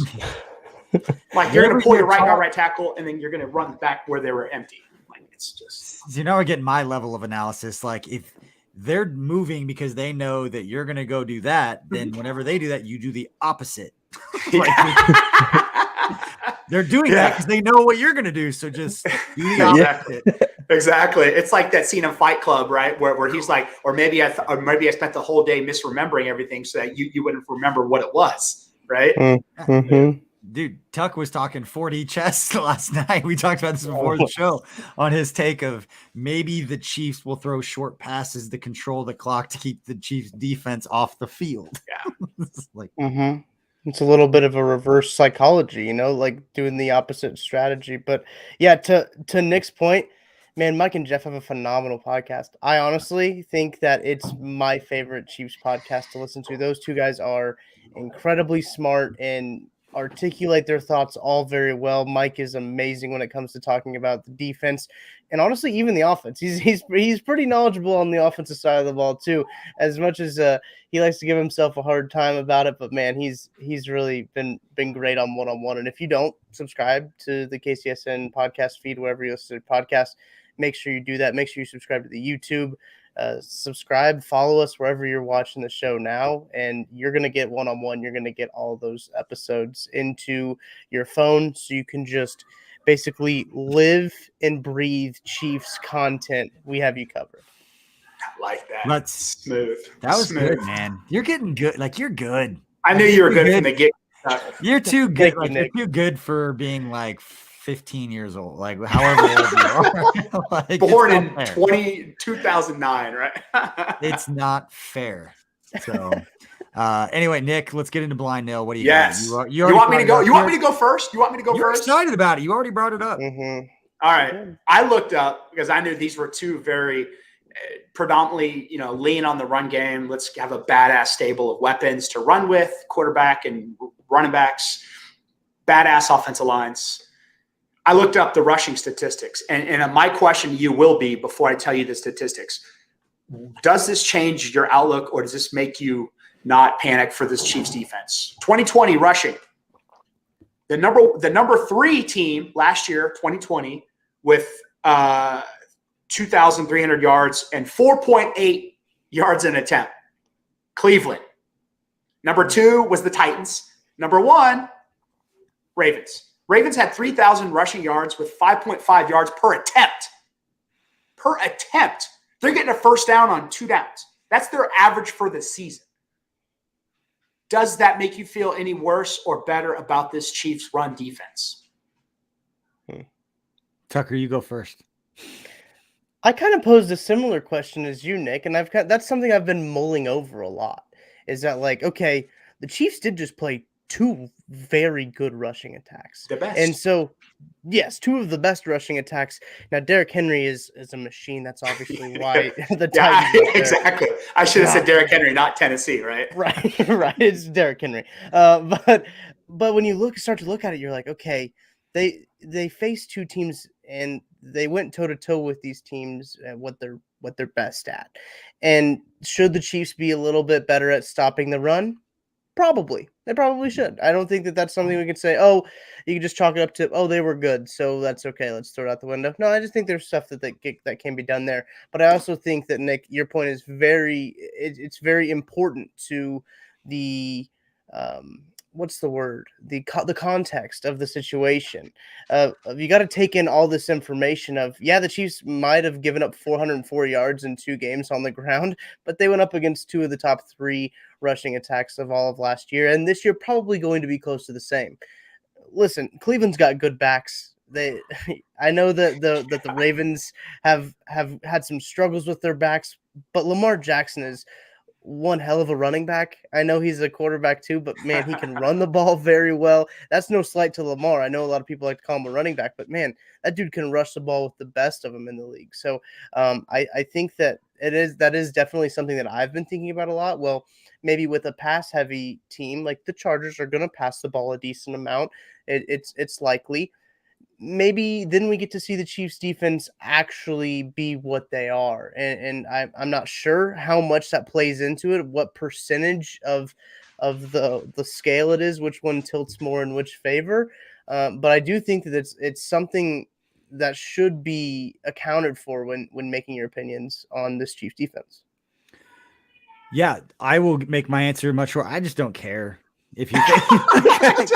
Like, you're going to pull your right guard, right tackle, and then you're going to run back where they were empty. Like, it's just. You know, we're getting my level of analysis. Like, if they're moving because they know that you're going to go do that, then whenever they do that, you do the opposite. They're doing that because they know what you're going to do. So just do the opposite. Exactly. It's like that scene in Fight Club, right? Where he's like, or maybe I spent the whole day misremembering everything so that you wouldn't remember what it was, right? Mm-hmm. Dude, Tuck was talking 4D chess last night. We talked about this before the show on his take of maybe the Chiefs will throw short passes to control the clock to keep the Chiefs defense off the field. Yeah. It's like, It's a little bit of a reverse psychology, you know, like doing the opposite strategy. But yeah, to Nick's point, man, Mike and Jeff have a phenomenal podcast. I honestly think that it's my favorite Chiefs podcast to listen to. Those two guys are incredibly smart and articulate their thoughts all very well. Mike is amazing when it comes to talking about the defense and honestly even the offense. He's pretty knowledgeable on the offensive side of the ball too, as much as he likes to give himself a hard time about it. But man, he's really been great on One-on-One. And if you don't subscribe to the KCSN podcast feed wherever you listen to podcasts, make sure you do that. Make sure you subscribe to the YouTube. Subscribe, follow us wherever you're watching the show now, and you're going to get One-on-One. You're going to get all those episodes into your phone, so you can just basically live and breathe Chiefs content. We have you covered. I like that. That's smooth. That was smooth. good, man. You're getting good. Like, you're good. I knew you were good from the get. You're too good. Like, Nick. you're too good for being like 15 years old, like however old you are. Like, born in 2009, right? It's not fair. So anyway, Nick, let's get into Blind Nil. What do you yes. got? You want me to go? You want me to go first? You want me to go You're first? excited about it. You already brought it up. Mm-hmm. All right. I looked up because I knew these were two very predominantly, lean on the run game. Let's have a badass stable of weapons to run with, quarterback and running backs, badass offensive lines. I looked up the rushing statistics, and my question to you will be, before I tell you the statistics, does this change your outlook, or does this make you not panic for this Chiefs defense? 2020 rushing. The number 3 team last year, 2020, with 2,300 yards and 4.8 yards an attempt. Cleveland. Number 2 was the Titans. Number 1, Ravens. Ravens had 3,000 rushing yards with 5.5 yards per attempt. Per attempt. They're getting a first down on 2 downs. That's their average for the season. Does that make you feel any worse or better about this Chiefs run defense? Tucker, you go first. I kind of posed a similar question as you, Nick, and that's something I've been mulling over a lot. Is that like, okay, the Chiefs did just play 2 very good rushing attacks. The best. And so, yes, 2 of the best rushing attacks. Now, Derrick Henry is a machine. That's obviously why the Titans. Exactly. I should have said Derrick Henry, not Tennessee, right? Right. It's Derrick Henry. But when you start to look at it, you're like, okay, they faced 2 teams and they went toe to toe with these teams at what they're best at. And should the Chiefs be a little bit better at stopping the run? Probably. They probably should. I don't think that that's something we can say, oh, you can just chalk it up to, oh, they were good, so that's okay. Let's throw it out the window. No, I just think there's stuff that can be done there. But I also think that, Nick, your point is it's very important to the what's the word? The context of the situation. You got to take in all this information of, the Chiefs might have given up 404 yards in 2 games on the ground, but they went up against 2 of the top 3 rushing attacks of all of last year, and this year probably going to be close to the same. Listen, Cleveland's got good backs. I know that the Ravens have had some struggles with their backs, but Lamar Jackson is one hell of a running back. I know he's a quarterback too, but man, he can run the ball very well. That's no slight to Lamar. I know a lot of people like to call him a running back, but man, that dude can rush the ball with the best of them in the league. So I think that that is definitely something that I've been thinking about a lot. Well, maybe with a pass heavy team like the Chargers are going to pass the ball a decent amount. It's likely. Maybe then we get to see the Chiefs defense actually be what they are. And I'm not sure how much that plays into it, what percentage of the scale it is, which one tilts more in which favor. But I do think that it's something that should be accounted for when making your opinions on this Chiefs defense. Yeah, I will make my answer much shorter. I just don't care if you think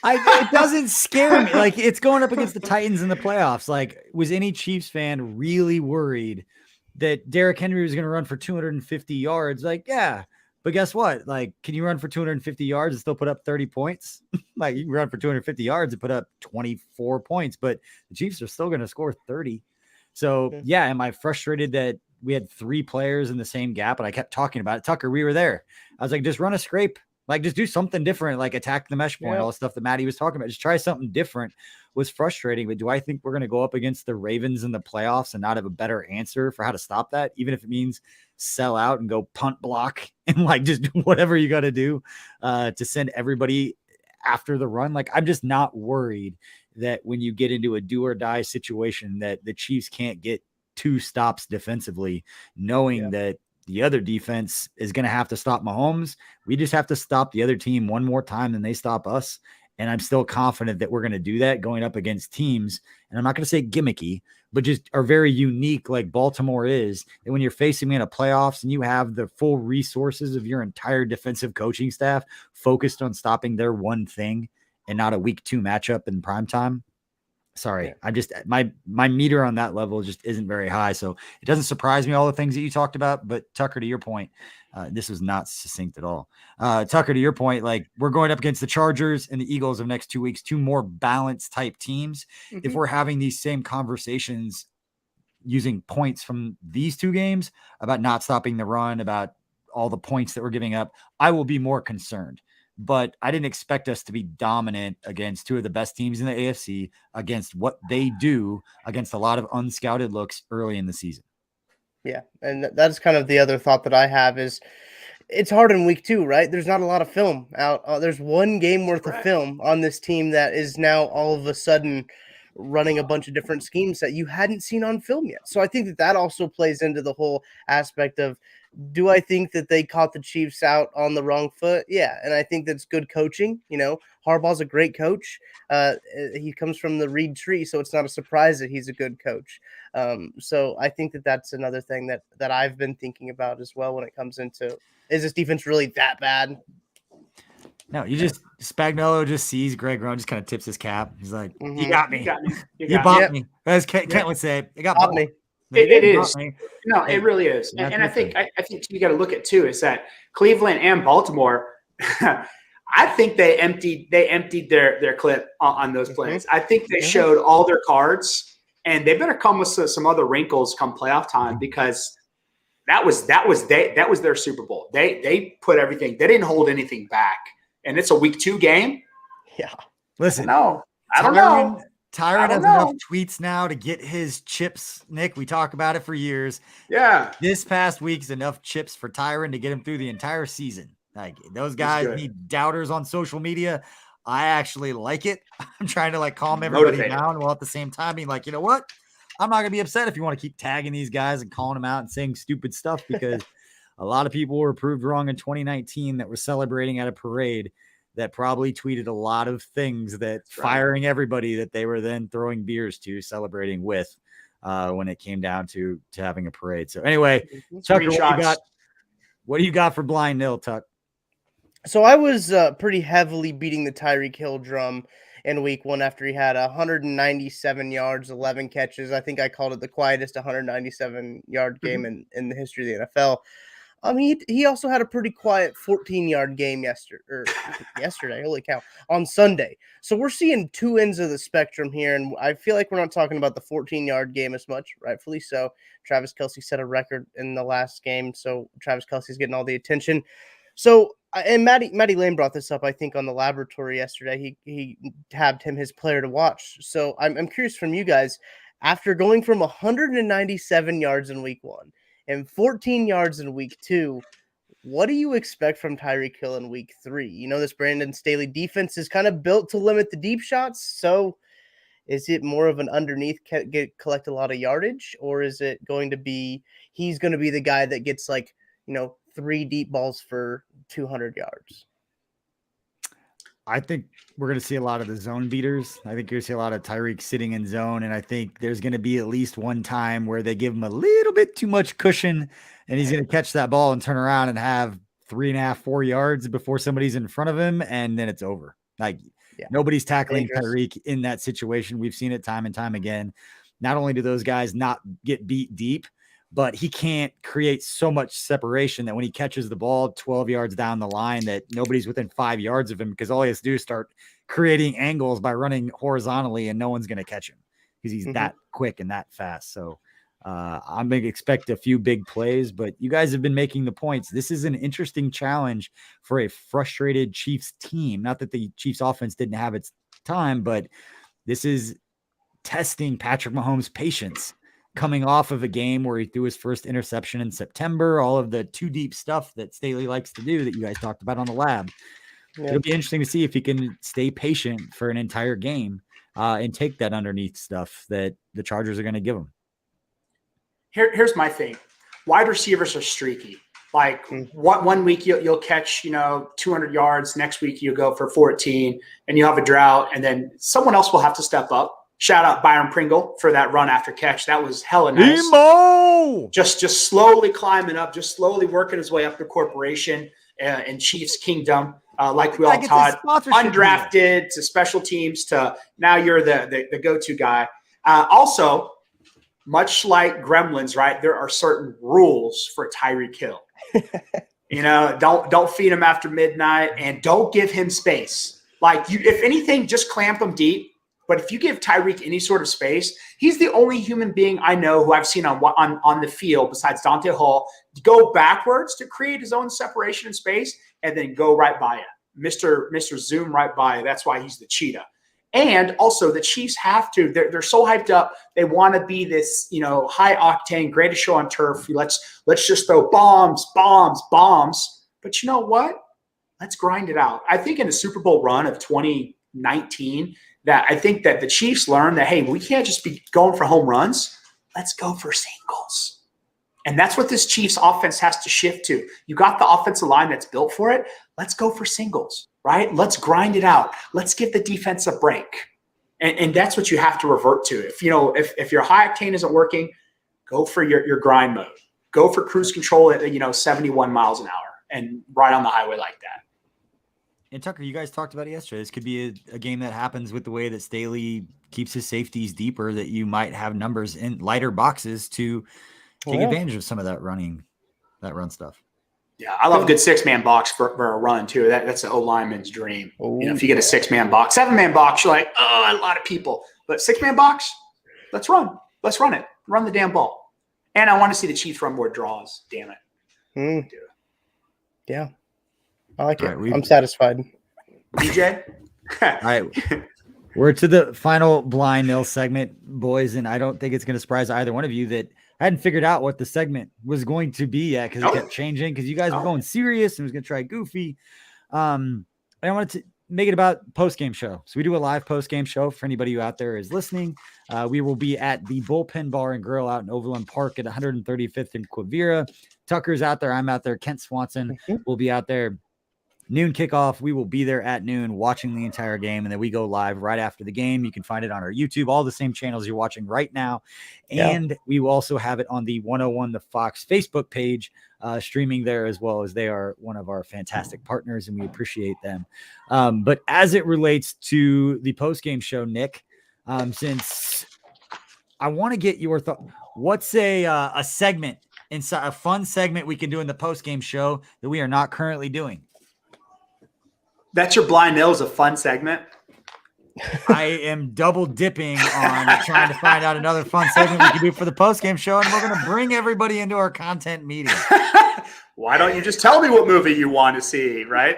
it doesn't scare me. Like, it's going up against the Titans in the playoffs. Like, was any Chiefs fan really worried that Derrick Henry was going to run for 250 yards? Like, yeah, but guess what? Like, can you run for 250 yards and still put up 30 points? Like, you can run for 250 yards and put up 24 points, but the Chiefs are still going to score 30. So, yeah, am I frustrated that we had 3 players in the same gap and I kept talking about it? Tucker, we were there. I was like, just run a scrape. Like, just do something different, like attack the mesh point, all the stuff that Maddie was talking about. Just try something different. Was frustrating. But do I think we're going to go up against the Ravens in the playoffs and not have a better answer for how to stop that, even if it means sell out and go punt block and like just do whatever you got to do to send everybody after the run? Like, I'm just not worried that when you get into a do or die situation that the Chiefs can't get 2 stops defensively, knowing that the other defense is going to have to stop Mahomes. We just have to stop the other team one more time than they stop us. And I'm still confident that we're going to do that going up against teams. And I'm not going to say gimmicky, but just are very unique like Baltimore is. And when you're facing me in a playoffs and you have the full resources of your entire defensive coaching staff focused on stopping their one thing and not a week 2 matchup in primetime. Sorry, I just my meter on that level just isn't very high. So it doesn't surprise me all the things that you talked about. But Tucker, to your point, this was not succinct at all. Tucker, to your point, like, we're going up against the Chargers and the Eagles of next 2 weeks, 2 more balanced type teams. Mm-hmm. If we're having these same conversations using points from these 2 games about not stopping the run, about all the points that we're giving up, I will be more concerned. But I didn't expect us to be dominant against 2 of the best teams in the AFC, against what they do against a lot of unscouted looks early in the season. Yeah, and that's kind of the other thought that I have is it's hard in week 2, right? There's not a lot of film out. There's 1 game worth of film on this team that is now all of a sudden running a bunch of different schemes that you hadn't seen on film yet. So I think that also plays into the whole aspect of, do I think that they caught the Chiefs out on the wrong foot? Yeah, and I think that's good coaching. You know, Harbaugh's a great coach. He comes from the Reed tree, so it's not a surprise that he's a good coach. So I think that that's another thing that I've been thinking about as well when it comes into, is this defense really that bad? No, Spagnuolo just sees Greg Rowan, just kind of tips his cap. He's like, You got me. You bought me. As Kent would say, you got me. It is. No, it really is. And I think you got to look at too is that Cleveland and Baltimore, I I think they emptied their clip on those plays. I think they showed all their cards, and they better come with some other wrinkles come playoff time, because that was their Super Bowl. They put everything. They didn't hold anything back, and it's a week 2 game. Yeah. Listen, I don't know. Tyron has enough tweets now to get his chips, Nick. We talk about it for years. Yeah. This past week's enough chips for Tyron to get him through the entire season. Like, those guys need doubters on social media. I actually like it. I'm trying to calm everybody down, while at the same time being like, you know what? I'm not going to be upset if you want to keep tagging these guys and calling them out and saying stupid stuff, because a lot of people were proved wrong in 2019 that were celebrating at a parade that probably tweeted a lot of things that firing everybody that they were then throwing beers to, celebrating with, when it came down to having a parade. So anyway, Tucker, what do you got for Blind Nil, Tuck? So I was pretty heavily beating the Tyreek Hill drum in week 1 after he had 197 yards, 11 catches. I think I called it the quietest 197-yard game in the history of the NFL. He also had a pretty quiet 14-yard game yesterday. Holy cow! On Sunday. So we're seeing two ends of the spectrum here, and I feel like we're not talking about the 14-yard game as much, rightfully so. Travis Kelce set a record in the last game, so Travis Kelce's getting all the attention. So, and Matty Lane brought this up, I think, on the laboratory yesterday. He tabbed him his player to watch. So I'm curious from you guys, after going from 197 yards in week 1 and 14 yards in week 2, what do you expect from Tyreek Hill in week 3? You know, this Brandon Staley defense is kind of built to limit the deep shots. So is it more of an underneath collect a lot of yardage, or is it going to be he's going to be the guy that gets 3 deep balls for 200 yards? I think we're going to see a lot of the zone beaters. I think you're going to see a lot of Tyreek sitting in zone, and I think there's going to be at least one time where they give him a little bit too much cushion, and he's going to catch that ball and turn around and have 3.5, 4 yards before somebody's in front of him, and then it's over. Nobody's tackling Tyreek in that situation. We've seen it time and time again. Not only do those guys not get beat deep, but he can't create so much separation that when he catches the ball 12 yards down the line that nobody's within 5 yards of him, because all he has to do is start creating angles by running horizontally, and no one's going to catch him because he's that quick and that fast. So I'm going to expect a few big plays, but you guys have been making the points. This is an interesting challenge for a frustrated Chiefs team. Not that the Chiefs offense didn't have its time, but this is testing Patrick Mahomes' patience, coming off of a game where he threw his first interception in September, all of the too deep stuff that Staley likes to do that you guys talked about on the lab. Yeah. It'll be interesting to see if he can stay patient for an entire game and take that underneath stuff that the Chargers are going to give him. Here's my thing. Wide receivers are streaky. One week you'll catch 200 yards. Next week you'll go for 14, and you have a drought, and then someone else will have to step up. Shout out Byron Pringle for that run after catch. That was hella nice. Emo! Just slowly climbing up, just slowly working his way up the corporation in Chiefs Kingdom, like we all taught. Undrafted to special teams to now you're the go-to guy. Also, much like Gremlins, right? There are certain rules for Tyreek Hill. Don't feed him after midnight, and don't give him space. If anything, just clamp him deep. But if you give Tyreek any sort of space, he's the only human being I know who I've seen on the field besides Dante Hall go backwards to create his own separation and space and then go right by it. Mr. Zoom right by it. That's why he's the cheetah. And also the Chiefs have to, they're so hyped up. They want to be this, high octane, greatest show on turf. Let's just throw bombs. But you know what? Let's grind it out. I think in the Super Bowl run of 2019, that I think that the Chiefs learned that, hey, we can't just be going for home runs. Let's go for singles. And that's what this Chiefs offense has to shift to. You got the offensive line that's built for it. Let's go for singles, right? Let's grind it out. Let's give the defense a break. And that's what you have to revert to. If your high octane isn't working, go for your grind mode. Go for cruise control at 71 miles an hour and ride on the highway like that. And Tucker, you guys talked about it yesterday. This could be a game that happens with the way that Staley keeps his safeties deeper, that you might have numbers in lighter boxes to take advantage of some of that run stuff. Yeah, I love a good 6-man box for a run too. That's an O lineman's dream. If you get a 6-man box, 7-man box, you're like, oh, a lot of people. But 6-man box, let's run. Let's run it. Run the damn ball. And I want to see the Chiefs run more draws. Damn it. Yeah, I like it. Right, I'm satisfied. DJ. All right. We're to the final Blind Nil segment, boys, and I don't think it's going to surprise either one of you that I hadn't figured out what the segment was going to be yet because it kept changing because you guys were going serious and was going to try goofy. I wanted to make it about post-game show. So we do a live post-game show for anybody who out there is listening. We will be at the Bullpen Bar and Grill out in Overland Park at 135th and Quivira. Tucker's out there. I'm out there. Kent Swanson will be out there. Noon kickoff. We will be there at noon watching the entire game, and then we go live right after the game. You can find it on our YouTube, all the same channels you're watching right now. And we will also have it on the 101 The Fox Facebook page, streaming there as well, as they are one of our fantastic partners, and we appreciate them. But as it relates to the post-game show, Nick, since I want to get your thought, what's a segment, inside a fun segment we can do in the post-game show that we are not currently doing? That's your Blind Nil is a fun segment. I am double dipping on trying to find out another fun segment we can do for the post-game show, and we're going to bring everybody into our content meeting. Why don't you just tell me what movie you want to see, right?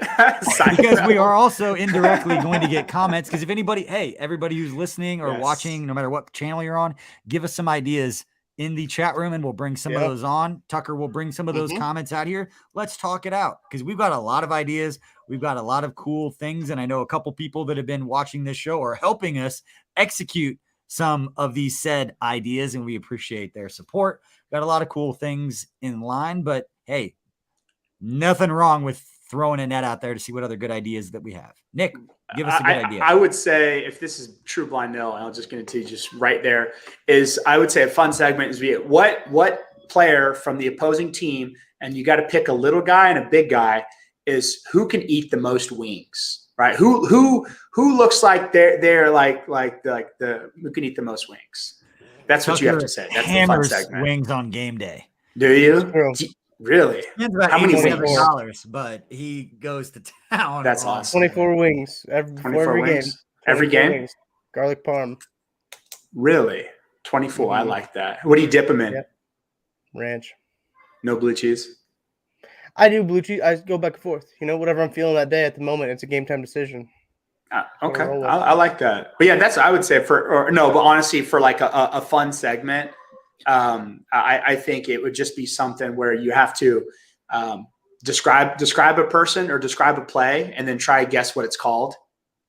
Because we are also indirectly going to get comments, because if anybody, everybody who's listening or watching, no matter what channel you're on, give us some ideas in the chat room, and we'll bring some of those on. Tucker will bring some of those comments out here. Let's talk it out, because we've got a lot of ideas. We've got a lot of cool things, and I know a couple people that have been watching this show are helping us execute some of these said ideas, and we appreciate their support. Got a lot of cool things in line, but hey, nothing wrong with throwing a net out there to see what other good ideas that we have. Nick, give us a good idea. I would say, if this is true Blind Nil, and I'm just going to tell you just right there, is I would say a fun segment is what player from the opposing team, and you got to pick a little guy and a big guy, is who can eat the most wings, right? Who looks like they're like the who can eat the most wings? That's what you have to say. That's the fun segment. Wings on game day. Do you? Really? How many wings? But he goes to town. That's awesome. 24 wings every game. Every game? Wings. Garlic parm. Really? 24. I like that. What do you dip them in? Yep. Ranch. No blue cheese? I do blue cheese. I go back and forth. Whatever I'm feeling that day at the moment, it's a game time decision. Okay. I like that. But yeah, I would say but honestly, for like a fun segment, I think it would just be something where you have to describe a person or describe a play, and then try to guess what it's called,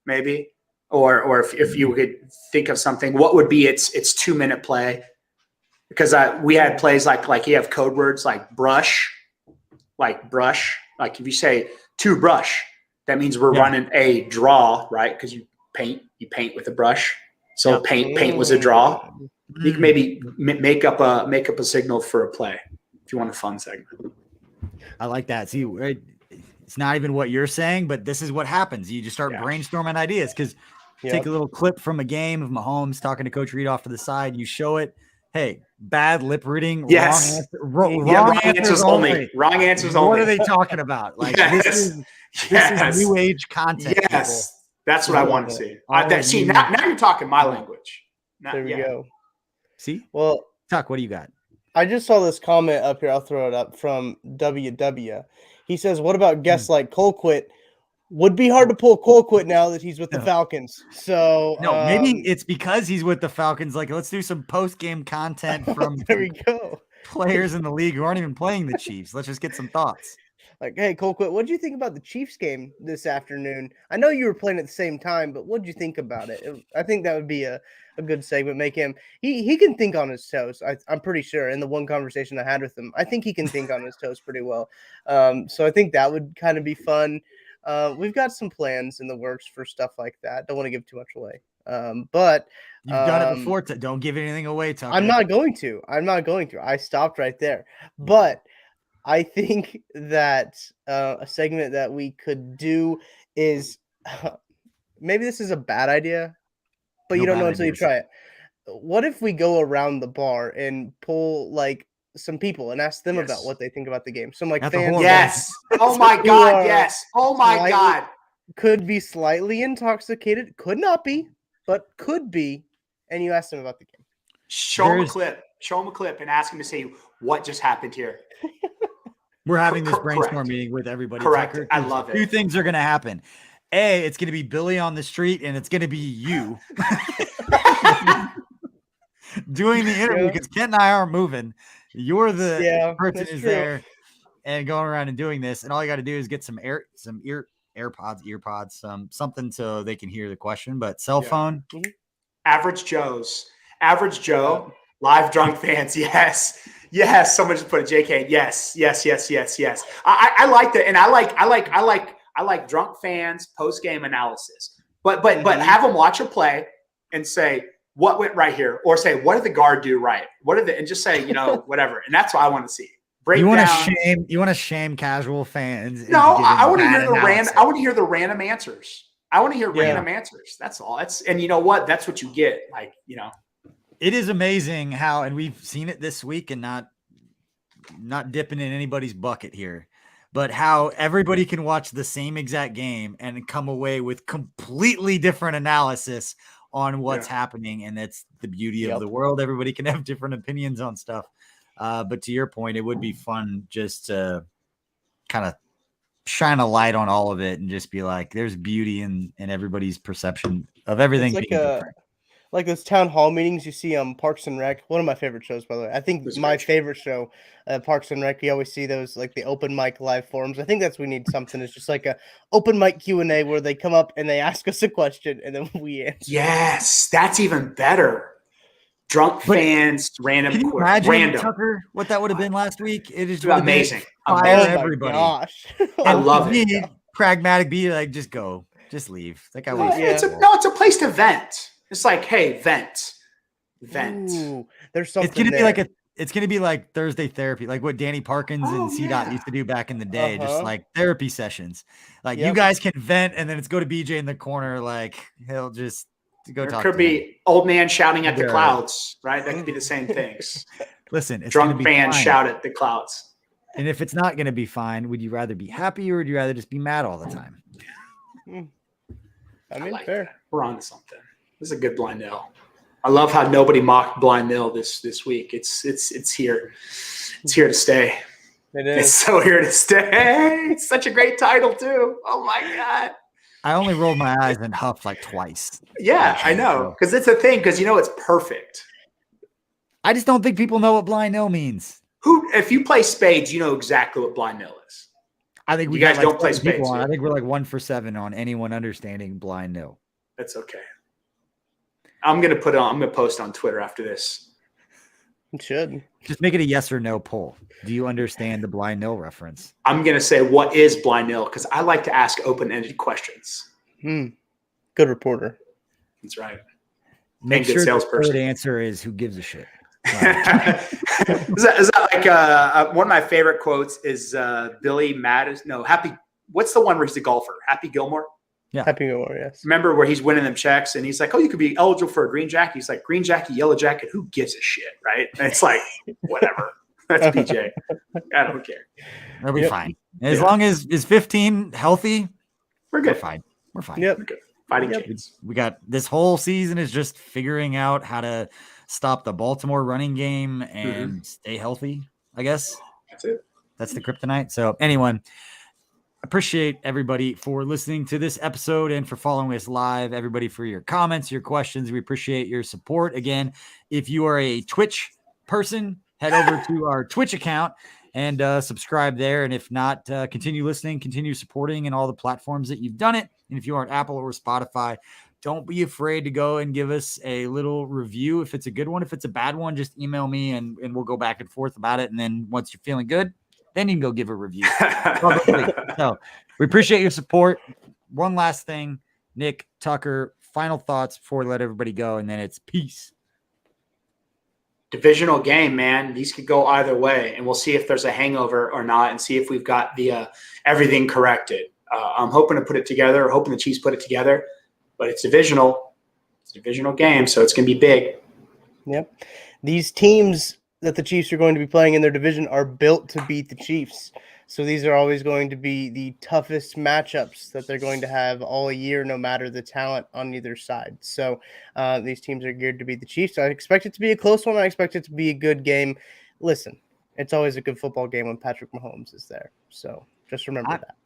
maybe. Or if you could think of something, what would be its 2-minute play? Because we had plays like you have code words like brush. Like if you say to brush, that means we're running a draw, right? Because you paint with a brush. So paint was a draw. You can maybe make up a signal for a play if you want a fun segment. I like that. See, it's not even what you're saying, but this is what happens. You just start brainstorming ideas, because take a little clip from a game of Mahomes talking to Coach Reed off to the side. You show it. Hey, bad lip reading. Yes. Wrong answers only. Wrong answers only. What are they talking about? Like this is new age content. Yes. People. That's what I want to see. Now you're talking my language. There we go. See? Well, Tuck, what do you got? I just saw this comment up here. I'll throw it up from WW. He says, what about guests like Colquitt? Would be hard to pull Colquitt now that he's with the Falcons. So maybe it's because he's with the Falcons. Like, let's do some post-game content from there we go. Players in the league who aren't even playing the Chiefs. Let's just get some thoughts. Like, hey, Colquitt, what did you think about the Chiefs game this afternoon? I know you were playing at the same time, but what did you think about it? I think that would be a good segment. Make him he can think on his toes. I'm pretty sure. In the one conversation I had with him, I think he can think on his toes pretty well. So I think that would kind of be fun. We've got some plans in the works for stuff like that. Don't want to give too much away. But you've done it before. Don't give anything away, Tucker. I'm not going to. I stopped right there. But I think that a segment that we could do is maybe this is a bad idea, but you don't know until you try it. What if we go around the bar and pull like some people and ask them about what they think about the game. Some like That's a fans. horrible- Yes. Oh my God. Yes. Oh my slightly- God. Could be slightly intoxicated, could not be, but could be. And you ask them about the game. Show him a clip. Show him a clip and ask him to say what just happened here. We're having this Correct. brainstorm meeting with everybody. Correct. Tucker. I love it. Two things are going to happen. A, it's going to be Billy on the street, and it's going to be you doing the interview because Kent and I aren't moving. You're the person who's there and going around and doing this, and all you got to do is get some earpods, something so they can hear the question. But cell phone, Average Joe, live drunk fans. Yes. Someone just put a JK. Yes. I like that, and I like drunk fans post game analysis. But have them watch a play and say what went right here, or say what did the guard do right? And just say whatever. And that's what I want to see. You want to shame casual fans? No, I want to hear the random. I want to hear the random answers. I want to hear random answers. That's all. And you know what? That's what you get. It is amazing how, and we've seen it this week, and not dipping in anybody's bucket here, but how everybody can watch the same exact game and come away with completely different analysis on what's happening. And that's the beauty of the world. Everybody can have different opinions on stuff. But to your point, it would be fun just to kind of shine a light on all of it and just be like, there's beauty in everybody's perception of everything being different. Like those town hall meetings you see on Parks and Rec. One of my favorite shows, by the way. I think my favorite show, Parks and Rec. You always see those like the open mic live forums. I think we need something. It's just like a open mic Q&A where they come up and they ask us a question and then we answer. Yes, that's even better. Drunk fans, random. Can you imagine, Tucker, what that would have been last week? It is amazing. Everybody. Gosh. I love it. Pragmatic, be like, just go, just leave. Like it's a place to vent. It's like, hey, vent. Ooh, there's something. It's gonna be like Thursday therapy, like what Danny Parkins and CDOT used to do back in the day, just like therapy sessions. Like you guys can vent, and then it's go to BJ in the corner, like he'll just go talk. There could be old man shouting at the clouds, right? That could be the same things. Listen, it's drunk fans shout at the clouds. And if it's not gonna be fine, would you rather be happy or would you rather just be mad all the time? I mean, fair. That. We're on to something. This is a good Blind Nil. I love how nobody mocked Blind Nil this week. It's here. It's here to stay. It is. It's so here to stay. It's such a great title too. Oh my God. I only rolled my eyes and huffed like twice. Yeah, I know. Because it's a thing, because it's perfect. I just don't think people know what Blind Nil means. If you play spades, you know exactly what Blind Nil is. I think you guys don't play spades. I think we're like 1 for 7 on anyone understanding Blind Nil. That's okay. I'm gonna post on Twitter after this. It should. Just make it a yes or no poll. Do you understand the Blind Nil reference? I'm gonna say what is Blind Nil, because I like to ask open-ended questions. Good reporter. That's right. Make sure the third answer is who gives a shit. Is that like one of my favorite quotes is Billy Madison? No, Happy. What's the one where he's the golfer? Happy Gilmore. Yeah. Happy Gilmore, yes. Remember where he's winning them checks and he's like, oh, you could be eligible for a green jacket. He's like, green jacket, yellow jacket. Who gives a shit, right? And it's like, whatever. That's PJ. I don't care. We'll be fine. As long as is 15 healthy, we're good. We're fine. We're fine. Yep. We're good. Fighting chance. We got this whole season is just figuring out how to stop the Baltimore running game and stay healthy, I guess. That's it. That's the kryptonite. So anyone, appreciate everybody for listening to this episode and for following us live. Everybody for your comments, your questions. We appreciate your support. Again, if you are a Twitch person, head over to our Twitch account and subscribe there. And if not, continue listening, continue supporting in all the platforms that you've done it. And if you are on Apple or Spotify, don't be afraid to go and give us a little review. If it's a good one, if it's a bad one, just email me and we'll go back and forth about it. And then once you're feeling good, then you can go give a review. So we appreciate your support. One last thing, Nick, Tucker, final thoughts before we let everybody go, and then it's peace. Divisional game, man. These could go either way, and we'll see if there's a hangover or not, and see if we've got the everything corrected. I'm hoping to put it together, or hoping the Chiefs put it together, but it's divisional. It's a divisional game, so it's going to be big. Yep. These teams that the Chiefs are going to be playing in their division are built to beat the Chiefs. So these are always going to be the toughest matchups that they're going to have all year, no matter the talent on either side. So these teams are geared to beat the Chiefs. So I expect it to be a close one. I expect it to be a good game. Listen, it's always a good football game when Patrick Mahomes is there. So just remember that.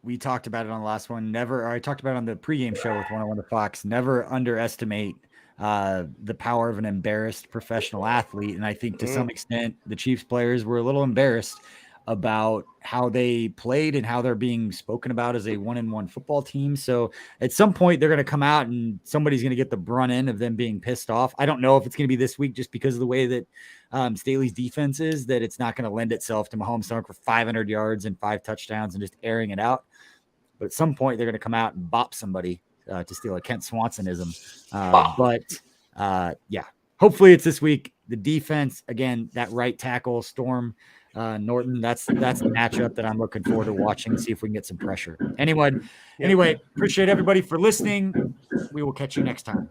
We talked about it on the last one. I talked about it on the pregame show with 101 to Fox. Never underestimate the power of an embarrassed professional athlete. And I think to some extent, the Chiefs players were a little embarrassed about how they played and how they're being spoken about as a 1-1 football team. So at some point they're going to come out and somebody's going to get the brunt end of them being pissed off. I don't know if it's going to be this week just because of the way that Staley's defense is, that it's not going to lend itself to Mahomes throwing for 500 yards and 5 touchdowns and just airing it out. But at some point they're going to come out and bop somebody, to steal a Kent Swansonism. Yeah, hopefully it's this week. The defense, again, that right tackle, Storm Norton, that's the matchup that I'm looking forward to watching and see if we can get some pressure. Anyway, appreciate everybody for listening. We will catch you next time.